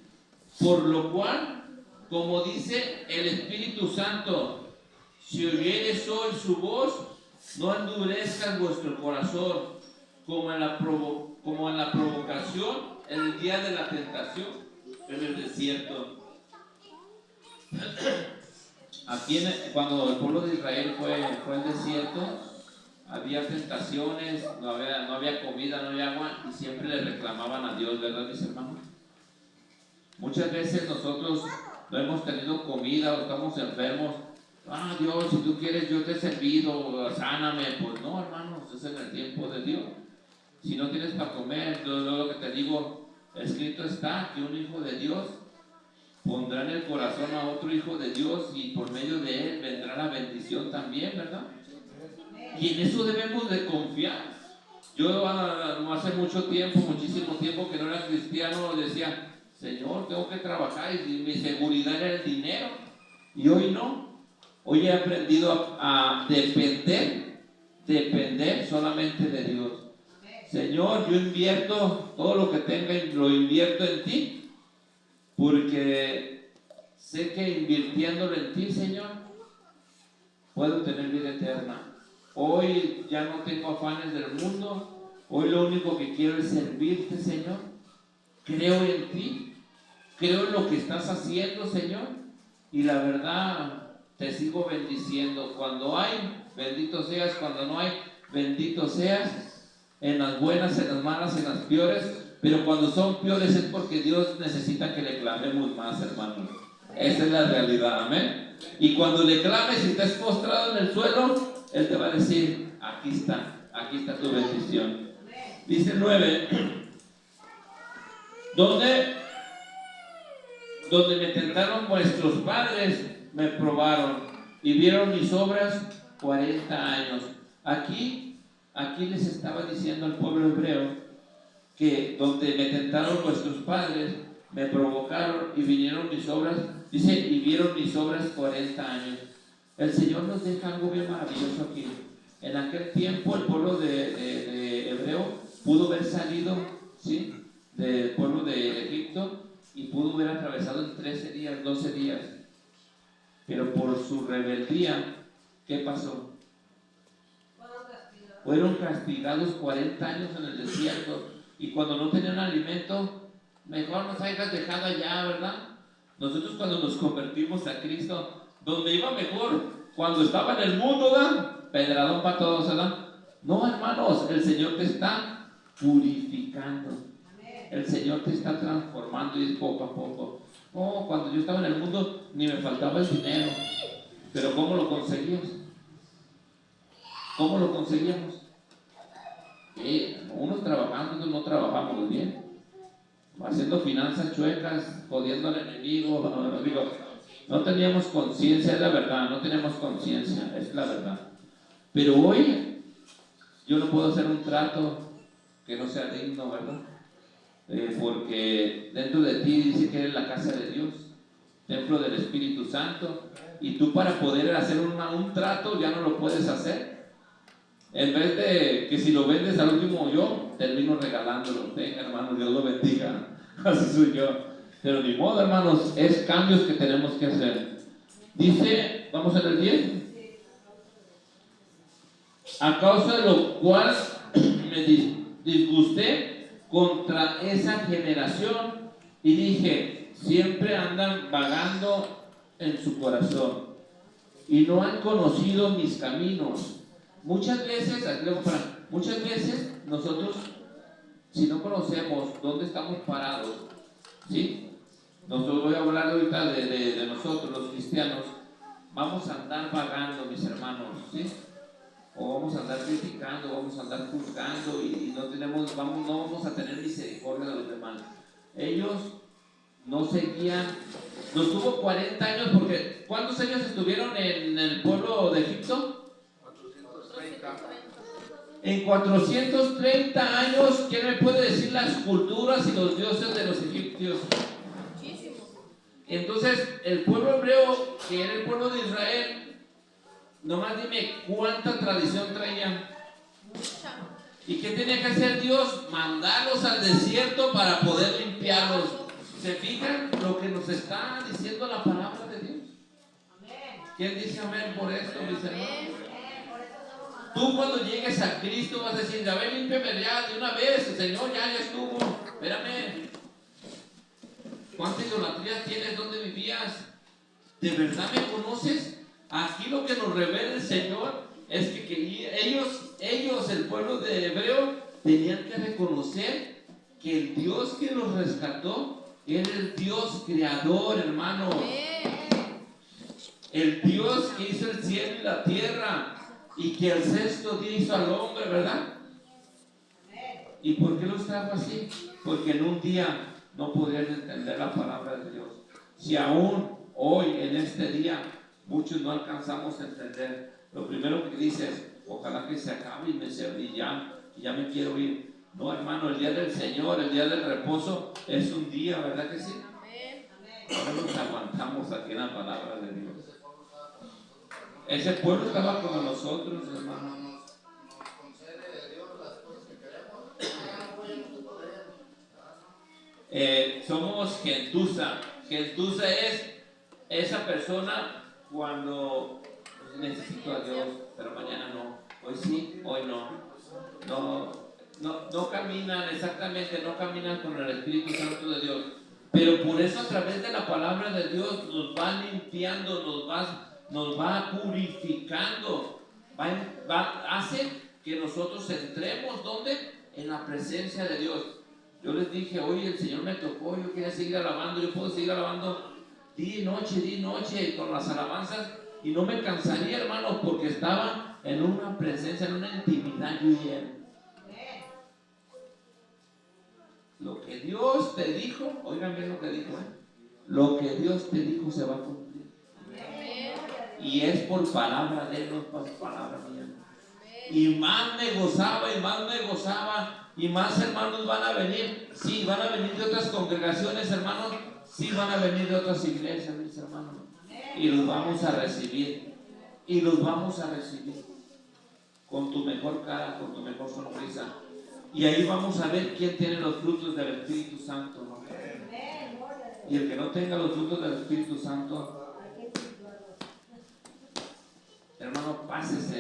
por lo cual, como dice el Espíritu Santo, si oyeres hoy su voz, no endurezcan vuestro corazón, como en la provocación en el día de la tentación en el desierto. Aquí cuando el pueblo de Israel fue al desierto, había tentaciones, no había comida, no había agua, y siempre le reclamaban a Dios, ¿verdad, mis hermanos? Muchas veces nosotros no hemos tenido comida o estamos enfermos. Dios, si tú quieres yo te he servido, sáname. Pues no, hermanos, es en el tiempo de Dios. Si no tienes para comer, lo que te digo, escrito está que un hijo de Dios pondrá en el corazón a otro hijo de Dios y por medio de él vendrá la bendición también, ¿verdad? Y en eso debemos de confiar. Yo no hace mucho tiempo, muchísimo tiempo que no era cristiano, decía, Señor, tengo que trabajar y mi seguridad era el dinero. Y hoy no. Hoy he aprendido a depender solamente de Dios. Señor, yo invierto todo lo que tenga y lo invierto en ti, porque sé que invirtiéndolo en ti, Señor, puedo tener vida eterna. Hoy ya no tengo afanes del mundo. Hoy lo único que quiero es servirte, Señor. Creo en ti. Creo en lo que estás haciendo, Señor. Y la verdad, te sigo bendiciendo. Cuando hay, bendito seas. Cuando no hay, bendito seas. En las buenas, en las malas, en las peores. Pero cuando son peores es porque Dios necesita que le clamemos más, hermano. Esa es la realidad, amén. Y cuando le clames y estés postrado en el suelo, Él te va a decir, aquí está tu bendición. Dice 9, donde me tentaron vuestros padres, me probaron y vieron mis obras 40 años. Aquí les estaba diciendo al pueblo hebreo que donde me tentaron vuestros padres, me provocaron y vinieron mis obras, dice, y vieron mis obras 40 años. El Señor nos deja algo bien maravilloso aquí. En aquel tiempo el pueblo de hebreo pudo haber salido, ¿sí?, del pueblo de Egipto y pudo haber atravesado en 13 días, 12 días. Pero por su rebeldía, ¿qué pasó? Fueron castigados 40 años en el desierto, y cuando no tenían alimento, mejor nos hayas dejado allá, ¿verdad? Nosotros cuando nos convertimos a Cristo, donde iba mejor, cuando estaba en el mundo, ¿verdad? Pedradón para todos, ¿verdad? No, hermanos, el Señor te está purificando. El Señor te está transformando, y es poco a poco. Oh, cuando yo estaba en el mundo ni me faltaba el dinero, pero ¿cómo lo conseguías? ¿Cómo lo conseguíamos? Unos trabajando, otros no trabajamos bien, haciendo finanzas chuecas, jodiendo al enemigo. No teníamos conciencia, es la verdad, no tenemos conciencia, es la verdad. Pero hoy yo no puedo hacer un trato que no sea digno, ¿verdad? Porque dentro de ti dice que eres la casa de Dios, templo del Espíritu Santo, y tú para poder hacer un trato ya no lo puedes hacer. En vez de que si lo vendes al último, yo termino regalándolo. Venga, hermano, Dios lo bendiga. Así soy yo. Pero ni modo, hermanos, es cambios que tenemos que hacer. Dice, vamos en el 10. A causa de lo cual me disgusté contra esa generación y dije, siempre andan vagando en su corazón y no han conocido mis caminos. Muchas veces nosotros, si no conocemos dónde estamos parados, ¿sí? Nosotros voy a hablar ahorita de nosotros, los cristianos, vamos a andar vagando, mis hermanos, ¿sí? O vamos a andar criticando, vamos a andar juzgando y no vamos a tener misericordia de los demás. Ellos no seguían, nos tuvo 40 años, porque ¿cuántos años estuvieron en el pueblo de Egipto? En 430 años, ¿quién me puede decir las culturas y los dioses de los egipcios? Entonces, el pueblo hebreo, que era el pueblo de Israel, nomás dime cuánta tradición traían. ¿Y qué tenía que hacer Dios? Mandarlos al desierto para poder limpiarlos. ¿Se fijan lo que nos está diciendo la palabra de Dios? ¿Quién dice amén por esto, mis hermanos? Tú cuando llegues a Cristo vas a decir, ya ven, límpiame ya de una vez, el Señor ya estuvo. Espérame, ¿cuánta idolatría tienes? ¿Dónde vivías? ¿De verdad me conoces? Aquí lo que nos revela el Señor es que ellos, el pueblo de hebreo, tenían que reconocer que el Dios que los rescató era el Dios creador, hermano. El Dios que hizo el cielo y la tierra, y que el sexto día hizo al hombre, ¿verdad? ¿Y por qué los trajo así? Porque en un día no podrían entender la palabra de Dios. Si aún hoy, en este día, muchos no alcanzamos a entender, lo primero que dice es, ojalá que se acabe y ya me quiero ir. No, hermano, el día del Señor, el día del reposo es un día, ¿verdad que sí? Ahora nos aguantamos aquí en la palabra de Dios. Ese pueblo estaba con nosotros, hermano. Nos concede Dios las cosas que queremos. Somos gentuza. Gentuza es esa persona cuando necesito a Dios, pero mañana no. Hoy sí, hoy no. No caminan exactamente, no caminan con el Espíritu Santo de Dios. Pero por eso a través de la palabra de Dios nos va limpiando, nos va purificando, hace que nosotros entremos, ¿dónde? En la presencia de Dios. Yo les dije, oye, el Señor me tocó, yo quería seguir alabando, yo puedo seguir alabando día y noche con las alabanzas y no me cansaría, hermano, porque estaba en una presencia, en una intimidad yo y Él. Lo que Dios te dijo, oigan bien lo que dijo, lo que Dios te dijo se va a cumplir. Y es por palabra de Él, no por palabra mía. Y más me gozaba, y más hermanos van a venir. Sí, van a venir de otras congregaciones, hermanos. Sí, van a venir de otras iglesias, mis hermanos. Y los vamos a recibir. Y los vamos a recibir. Con tu mejor cara, con tu mejor sonrisa. Y ahí vamos a ver quién tiene los frutos del Espíritu Santo, ¿no? Y el que no tenga los frutos del Espíritu Santo, hermano, pásese,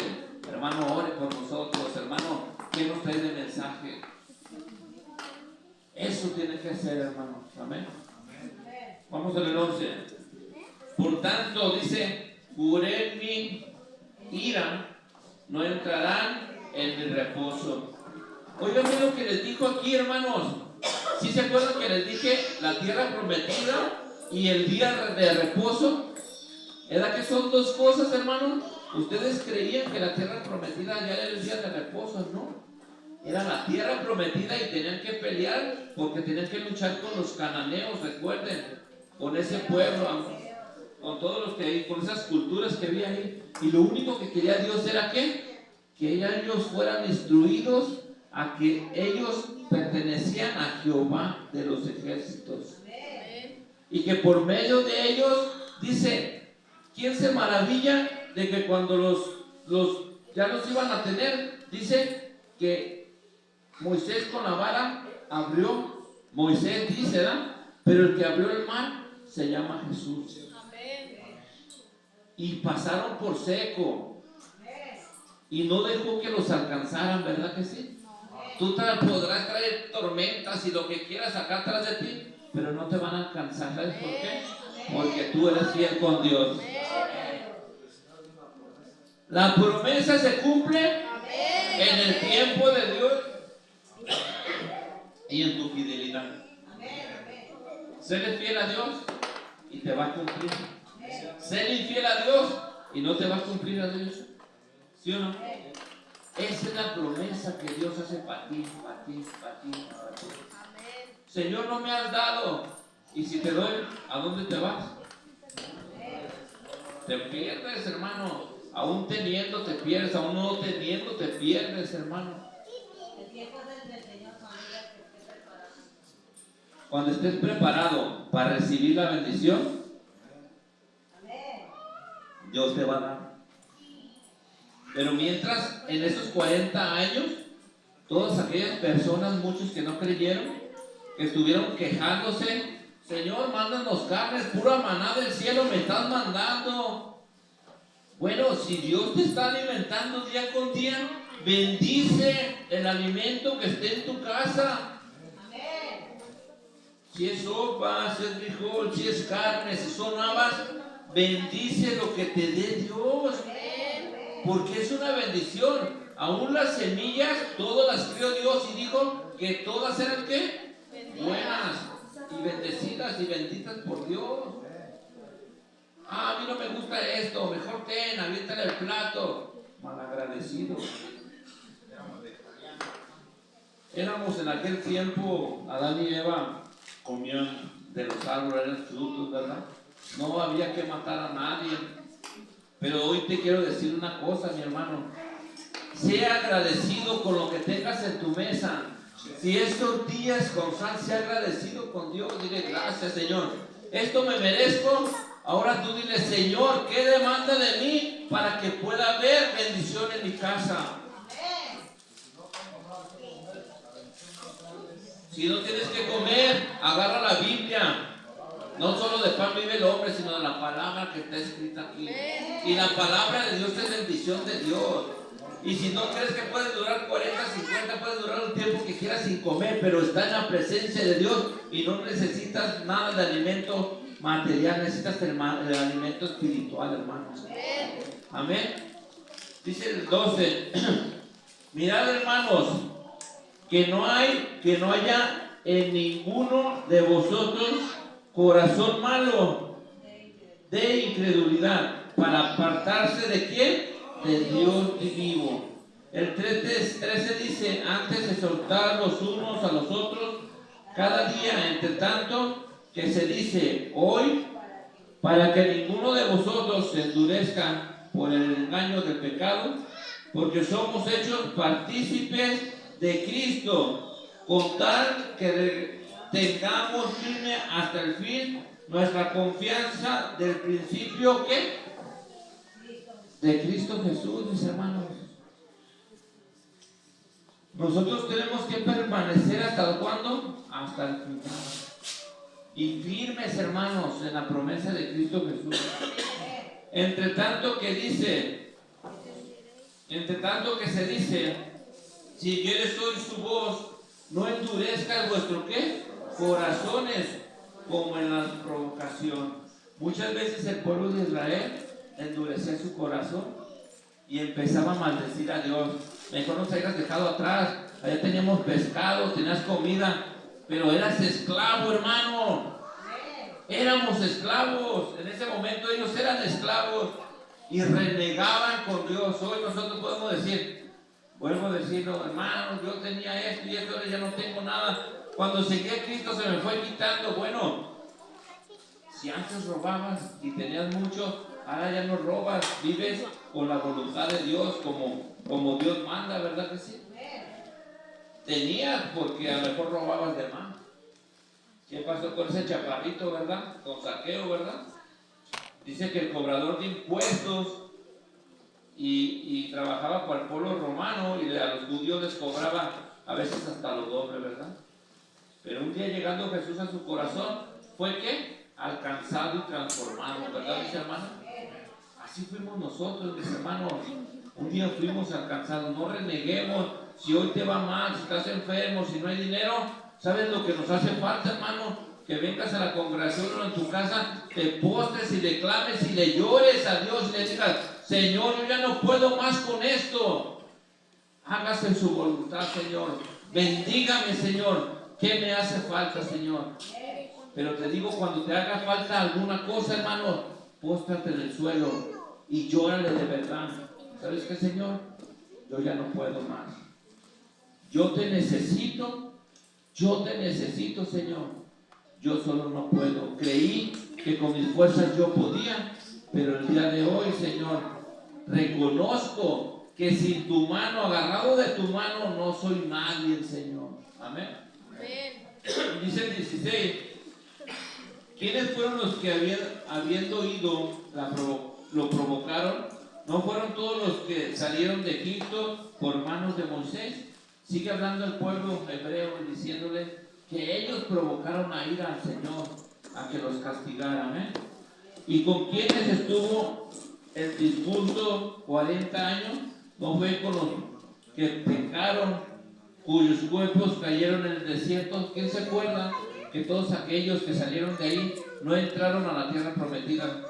hermano, ore por nosotros, hermano, ¿qué nos trae de mensaje? Eso tiene que ser, hermano. Amén. Vamos al 11. Por tanto, dice, juré en mi ira, no entrarán en mi reposo. Oigan lo que les dijo aquí, hermanos. ¿Sí se acuerdan que les dije la tierra prometida y el día de reposo? ¿Era que son dos cosas, hermanos? Ustedes creían que la tierra prometida ya era el día de reposo, ¿no? Era la tierra prometida y tenían que pelear porque tenían que luchar con los cananeos, recuerden, con ese pueblo, con todos los que hay, con esas culturas que había ahí. Y lo único que quería Dios era ¿qué? Que ellos fueran instruidos a que ellos pertenecían a Jehová de los ejércitos. Y que por medio de ellos, dice, ¿quién se maravilla de que cuando ya los iban a tener? Dice que Moisés con la vara abrió, Moisés dice, ¿verdad? Pero el que abrió el mar se llama Jesús. Y pasaron por seco y no dejó que los alcanzaran, ¿verdad que sí? Tú podrás traer tormentas y lo que quieras acá atrás de ti, pero no te van a alcanzar. ¿Sabes por qué? Porque tú eres fiel con Dios. La promesa se cumple en el tiempo de Dios y en tu fidelidad. Séle fiel a Dios y te va a cumplir. Séle infiel a Dios y no te va a cumplir a Dios. ¿Sí o no? Esa es la promesa que Dios hace para ti, para ti, para ti, para ti. Señor, no me has dado. Y si te doy, ¿a dónde te vas? Te pierdes, hermano. Aún teniendo te pierdes, aún no teniendo te pierdes, hermano. El tiempo es del Señor, familia, que esté preparado. Cuando estés preparado para recibir la bendición, Dios te va a dar. Pero mientras, en esos 40 años, todas aquellas personas, muchos que no creyeron, que estuvieron quejándose, Señor, mándanos carnes, pura maná del cielo me estás mandando. Bueno, si Dios te está alimentando día con día, bendice el alimento que esté en tu casa. Si es sopa, si es frijol, si es carne, si son habas, bendice lo que te dé Dios. Porque es una bendición. Aún las semillas, todas las crió Dios y dijo que todas eran ¿qué? Buenas y bendecidas y benditas por Dios. Ah, a mí no me gusta esto, mejor ten, aviéntale el plato. Malagradecido. Éramos en aquel tiempo, Adán y Eva comían de los árboles, frutos, ¿verdad? No había que matar a nadie. Pero hoy te quiero decir una cosa, mi hermano. sea agradecido con lo que tengas en tu mesa. Si es tortillas con sal, sea agradecido con Dios. Dile gracias, Señor. Esto me merezco. Ahora tú dile, Señor, ¿qué demanda de mí para que pueda haber bendición en mi casa? Si no tienes que comer, agarra la Biblia. No solo de pan vive el hombre, sino de la palabra que está escrita aquí. Y la palabra de Dios es bendición de Dios. Y si no crees que puedes durar 40, 50, puedes durar un tiempo que quieras sin comer, pero está en la presencia de Dios y no necesitas nada de alimento material, necesitas el alimento espiritual, hermanos. Amén. Dice el 12: mirad, hermanos, que no haya en ninguno de vosotros corazón malo de incredulidad, para apartarse de quién, de Dios vivo. El 13 dice: antes exhortar los unos a los otros cada día, entre tanto que se dice hoy, para que ninguno de vosotros se endurezca por el engaño del pecado, porque somos hechos partícipes de Cristo, con tal que tengamos firme hasta el fin nuestra confianza del principio que de Cristo Jesús, mis hermanos. Nosotros tenemos que permanecer hasta cuándo, hasta el final, y firmes, hermanos, en la promesa de Cristo Jesús. Entre tanto que se dice, si quieres oír su voz, no endurezcas vuestro ¿qué? Corazones, como en la provocación. Muchas veces el pueblo de Israel endurecía su corazón y empezaba a maldecir a Dios. Mejor nos hayas dejado atrás, allá teníamos pescado, tenías comida, pero eras esclavo, hermano. Éramos esclavos, en ese momento ellos eran esclavos y renegaban con Dios. Hoy nosotros podemos decir, vuelvo a decirlo, hermanos, yo tenía esto y esto, ahora ya no tengo nada. Cuando seguí a Cristo se me fue quitando. Bueno, si antes robabas y tenías mucho, ahora ya no robas, vives con la voluntad de Dios como Dios manda, ¿verdad que sí? Tenías porque a lo mejor robabas de más. ¿Qué pasó con ese chaparrito, verdad? Con Saqueo, ¿verdad? Dice que el cobrador de impuestos y trabajaba para el pueblo romano y a los judíos les cobraba a veces hasta lo doble, ¿verdad? Pero un día llegando Jesús a su corazón, fue ¿qué? Alcanzado y transformado, ¿verdad, mis hermanos? Así fuimos nosotros, mis hermanos. Un día fuimos alcanzados. No reneguemos. Si hoy te va mal, si estás enfermo, si no hay dinero, ¿sabes lo que nos hace falta, hermano? Que vengas a la congregación o en tu casa, te postres y le clames y le llores a Dios y le digas, Señor, yo ya no puedo más con esto. Hágase su voluntad, Señor. Bendígame, Señor. ¿Qué me hace falta, Señor? Pero te digo, cuando te haga falta alguna cosa, hermano, póstrate en el suelo y llórale de verdad. ¿Sabes qué, Señor? Yo ya no puedo más. Yo te necesito, Señor. Yo solo no puedo. Creí que con mis fuerzas yo podía, pero el día de hoy, Señor, reconozco que sin tu mano, agarrado de tu mano, no soy nadie, Señor. Amén. Dice el 16, ¿quiénes fueron los que habiendo oído lo provocaron? ¿No fueron todos los que salieron de Egipto por manos de Moisés? Sigue hablando el pueblo hebreo diciéndole que ellos provocaron a ir al Señor a que los castigara. ¿Amén? ¿Y con quiénes estuvo el discurso 40 años? ¿No fue con los que pecaron, cuyos cuerpos cayeron en el desierto? ¿Quién se acuerda que todos aquellos que salieron de ahí no entraron a la tierra prometida?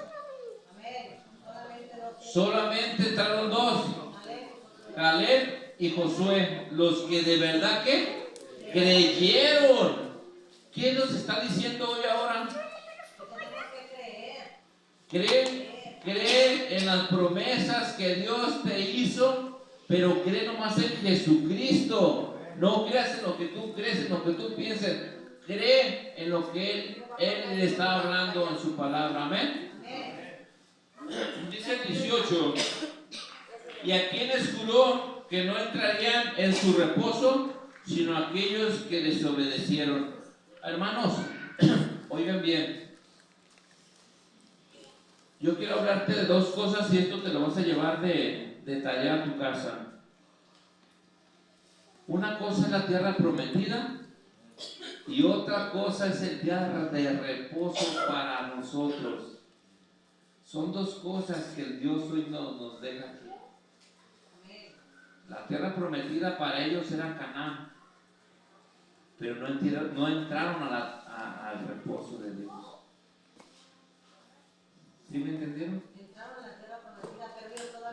Solamente entraron dos, Caleb y Josué, los que de verdad que creyeron. ¿Quién nos está diciendo hoy ahora? Cree en las promesas que Dios te hizo, pero cree nomás en Jesucristo. No creas en lo que tú crees, en lo que tú pienses. Cree en lo que Él está hablando en su palabra. Amén. Dice el 18, y a quienes juró que no entrarían en su reposo, sino aquellos que desobedecieron. Hermanos, oigan bien. Yo quiero hablarte de dos cosas y esto te lo vas a llevar de tarea a tu casa. Una cosa es la tierra prometida y otra cosa es el día de reposo para nosotros. Son dos cosas que el Dios hoy nos deja aquí. La tierra prometida para ellos era Canaán, pero no entraron al reposo de Dios. ¿Sí me entendieron?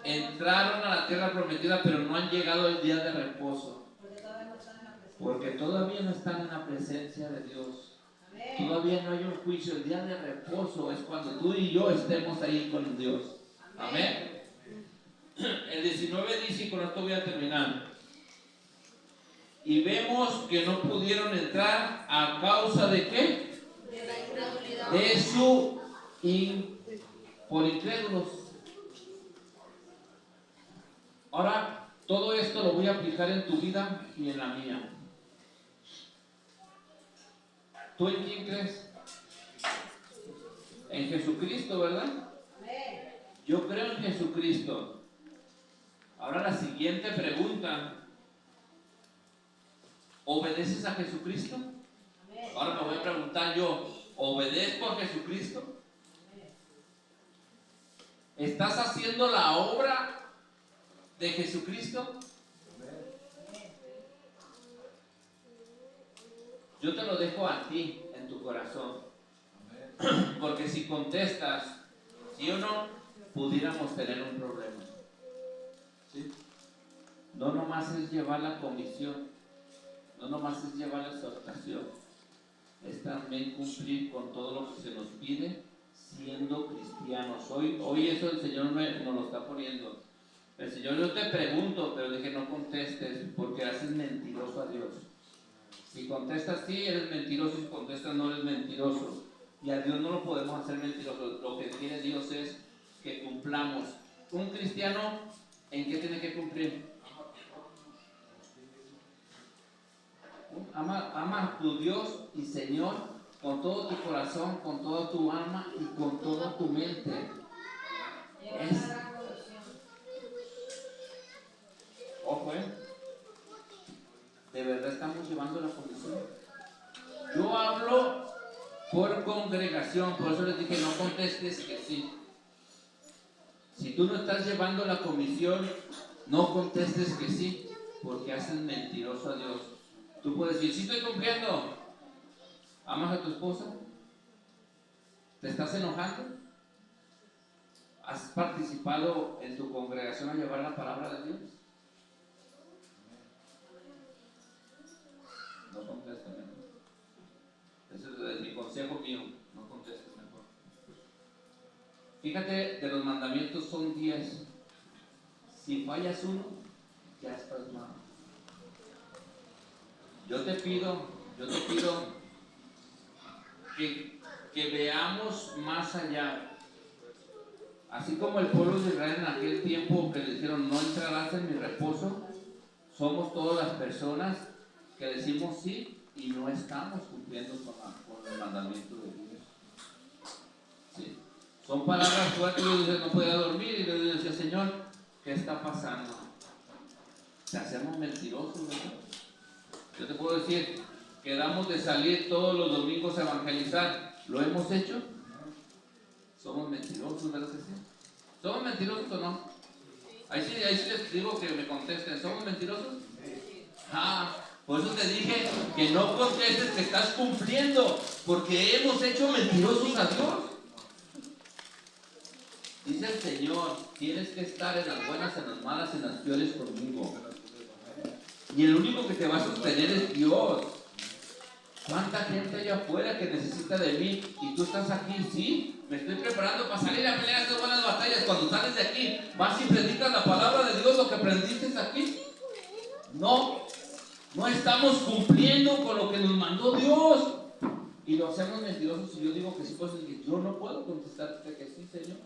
Entraron a la tierra prometida, pero no han llegado el día de reposo. Porque todavía no están en la presencia de Dios. Todavía no hay un juicio. El día de reposo es cuando tú y yo estemos ahí con Dios. Amén. El 19 dice, y con esto voy a terminar. Y vemos que no pudieron entrar a causa de ¿qué? De la incredulidad. De su por incrédulos. Ahora, todo esto lo voy a aplicar en tu vida y en la mía. ¿Tú en quién crees? En Jesucristo, ¿verdad? Yo creo en Jesucristo. Ahora la siguiente pregunta. ¿Obedeces a Jesucristo? Ahora me voy a preguntar yo, ¿obedezco a Jesucristo? ¿Estás haciendo la obra de Jesucristo? Yo te lo dejo a ti en tu corazón. Porque si contestas sí o no, pudiéramos tener un problema. ¿Sí? No nomás es llevar la comisión, no nomás es llevar la exhortación, es también cumplir con todo lo que se nos pide siendo cristianos. Hoy eso el Señor nos lo está poniendo. El Señor, yo te pregunto, pero dije no contestes porque haces mentiroso a Dios. Si contestas sí, eres mentiroso, si contestas no, eres mentiroso. Y a Dios no lo podemos hacer mentiroso. Lo que quiere Dios es que cumplamos. Un cristiano, ¿en qué tiene que cumplir? Ama a tu Dios y Señor con todo tu corazón, con toda tu alma y con toda tu mente. Ojo, de verdad estamos llevando la comisión. Yo hablo por congregación, por eso les dije no contestes que sí. Si tú no estás llevando la comisión, no contestes que sí, porque haces mentiroso a Dios. Tú puedes decir, sí estoy cumpliendo. ¿Amas a tu esposa? ¿Te estás enojando? ¿Has participado en tu congregación a llevar la palabra de Dios? No contestes mejor. Ese es mi consejo mío. No contestes mejor. Fíjate, de los mandamientos son 10. Si fallas uno, ya estás mal. Yo te pido que veamos más allá. Así como el pueblo de Israel en aquel tiempo que le dijeron no entrarás en mi reposo, somos todas las personas que decimos sí y no estamos cumpliendo con el mandamiento de Dios. Sí. Son palabras fuertes. Yo decía, no podía dormir y yo decía, Señor, ¿qué está pasando? Te hacemos mentirosos, ¿verdad? Yo te puedo decir, quedamos de salir todos los domingos a evangelizar. ¿Lo hemos hecho? Somos mentirosos, ¿verdad que sí? ¿Somos mentirosos o no? Ahí sí les digo que me contesten. ¿Somos mentirosos? Por eso te dije que no contestes que estás cumpliendo, porque hemos hecho mentirosos a Dios. Dice el Señor, tienes que estar en las buenas, en las malas, en las peores conmigo. Y el único que te va a sostener es Dios. ¿Cuánta gente allá afuera que necesita de mí? Y tú estás aquí, sí, me estoy preparando para salir a pelear estas buenas batallas. Cuando sales de aquí, vas y predicas la palabra de Dios, lo que aprendiste aquí. No estamos cumpliendo con lo que nos mandó Dios. Y lo hacemos mentirosos. Y yo digo que sí, pues yo no puedo contestarte que sí, Señor.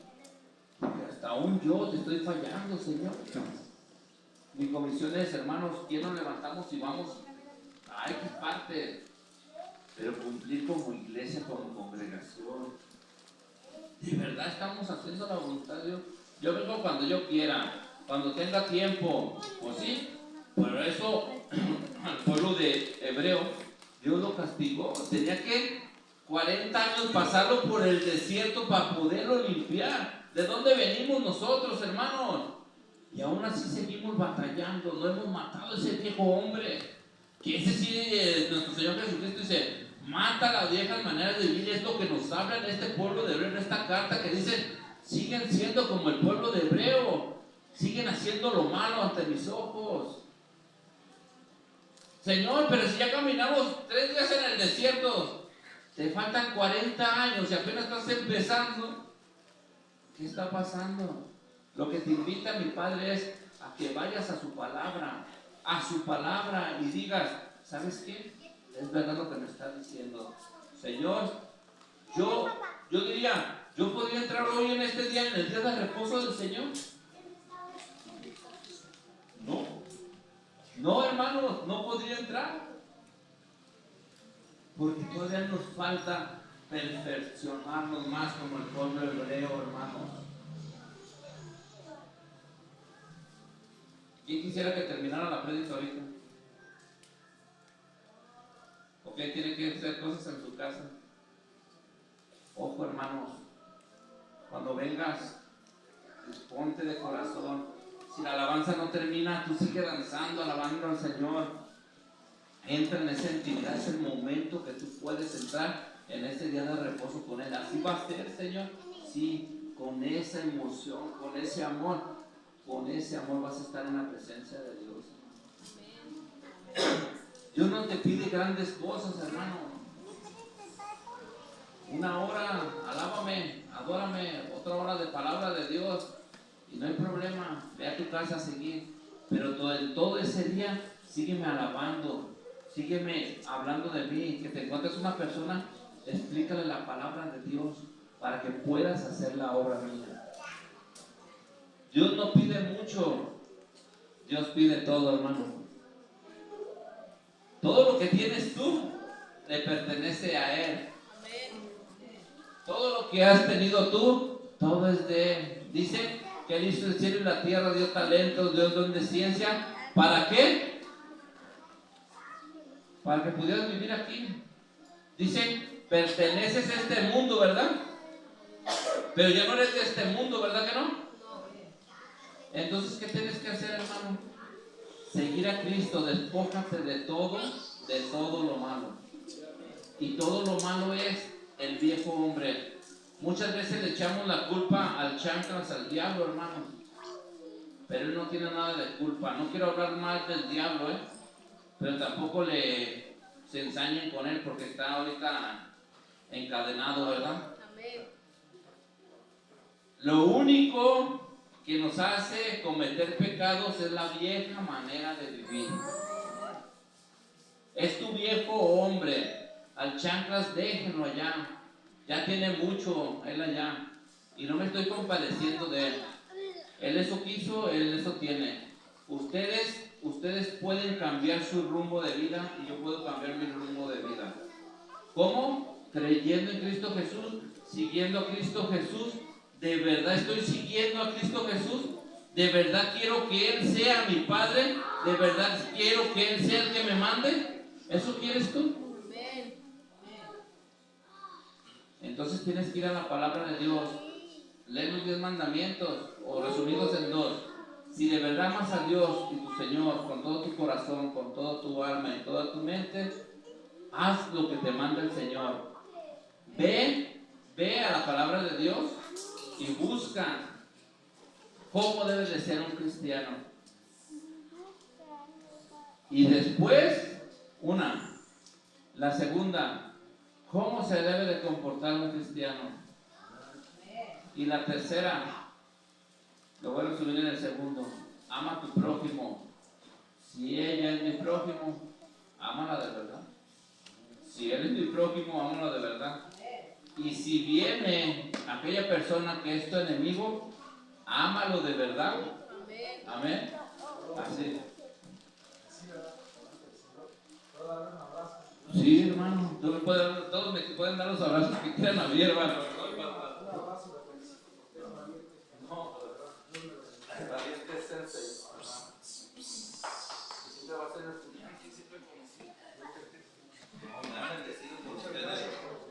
Porque hasta aún yo te estoy fallando, Señor. Mi comisión es, hermanos, ¿quién nos levantamos y vamos a X parte? Pero cumplir como iglesia, como congregación. ¿De verdad estamos haciendo la voluntad de Dios? Yo vengo cuando yo quiera, cuando tenga tiempo. Pues sí, por eso al pueblo de Hebreo, Dios lo castigó. Tenía que 40 años pasarlo por el desierto para poderlo limpiar. ¿De dónde venimos nosotros, hermanos? Y aún así seguimos batallando. No hemos matado a ese viejo hombre. Que ese sí, nuestro Señor Jesucristo dice, mata las viejas maneras de vivir. Es lo que nos habla en este pueblo de Hebreo, en esta carta que dice, siguen siendo como el pueblo de Hebreo. Siguen haciendo lo malo ante mis ojos. Señor, pero si ya caminamos 3 días en el desierto, te faltan 40 años y apenas estás empezando. ¿Qué está pasando? Lo que te invita mi Padre es a que vayas a su palabra y digas, ¿sabes qué? Es verdad lo que me está diciendo. Señor, yo diría, ¿yo podría entrar hoy en este día, en el día de reposo del Señor? No, hermanos, no podría entrar. Porque todavía nos falta perfeccionarnos más como el pueblo hebreo, hermanos. ¿Quién quisiera que terminara la prédica ahorita? ¿Ok? Tiene que hacer cosas en su casa. Ojo, hermanos, cuando vengas, disponte de corazón. Si la alabanza no termina, tú sigue danzando, alabando al Señor. Entra en esa intimidad, es el momento que tú puedes entrar en ese día de reposo con Él. Así va a ser, Señor. Sí, con esa emoción, con ese amor vas a estar en la presencia de Dios. Dios no te pide grandes cosas, hermano. 1 hora, alábame, adórame, otra hora de palabra de Dios. Y no hay problema, ve a tu casa a seguir. Pero todo ese día, sígueme alabando, sígueme hablando de mí. Que te encuentres una persona, explícale la palabra de Dios para que puedas hacer la obra mía. Dios no pide mucho, Dios pide todo, hermano. Todo lo que tienes tú le pertenece a Él. Todo lo que has tenido tú, todo es de Él. Dice que Él hizo el cielo y la tierra, dio talentos, dio don de ciencia. ¿Para qué? Para que pudieras vivir aquí. Dice, perteneces a este mundo, ¿verdad? Pero ya no eres de este mundo, ¿verdad que no? Entonces, ¿qué tienes que hacer, hermano? Seguir a Cristo, despójate de todo lo malo. Y todo lo malo es el viejo hombre. Muchas veces le echamos la culpa al chanclas, al diablo, hermano. Pero él no tiene nada de culpa. No quiero hablar mal del diablo, pero tampoco se ensañen con él porque está ahorita encadenado, ¿verdad? Amén. Lo único que nos hace cometer pecados es la vieja manera de vivir. Es tu viejo hombre. Al chanclas déjenlo allá. Ya tiene mucho él allá. Y no me estoy compadeciendo de él. Él eso quiso, él eso tiene. Ustedes pueden cambiar su rumbo de vida y yo puedo cambiar mi rumbo de vida. ¿Cómo? Creyendo en Cristo Jesús, siguiendo a Cristo Jesús. ¿De verdad estoy siguiendo a Cristo Jesús? ¿De verdad quiero que Él sea mi Padre? ¿De verdad quiero que Él sea el que me mande? ¿Eso quieres tú? Entonces tienes que ir a la palabra de Dios. Lee los 10 mandamientos, o resumidos en 2. Si de verdad amas a Dios y tu Señor con todo tu corazón, con toda tu alma y toda tu mente, haz lo que te manda el Señor. Ve a la palabra de Dios y busca cómo debe de ser un cristiano. Y después, la segunda, cómo se debe de comportar un cristiano. Y la tercera, lo voy a resumir en el segundo, ama a tu prójimo. Si ella es mi prójimo, ámala de verdad. Si él es mi prójimo, ámala de verdad. Y si viene aquella persona que es tu enemigo, ámalo de verdad. Amén. Así. Sí, hermano. Todos me pueden dar los abrazos que quieran a mí, hermano.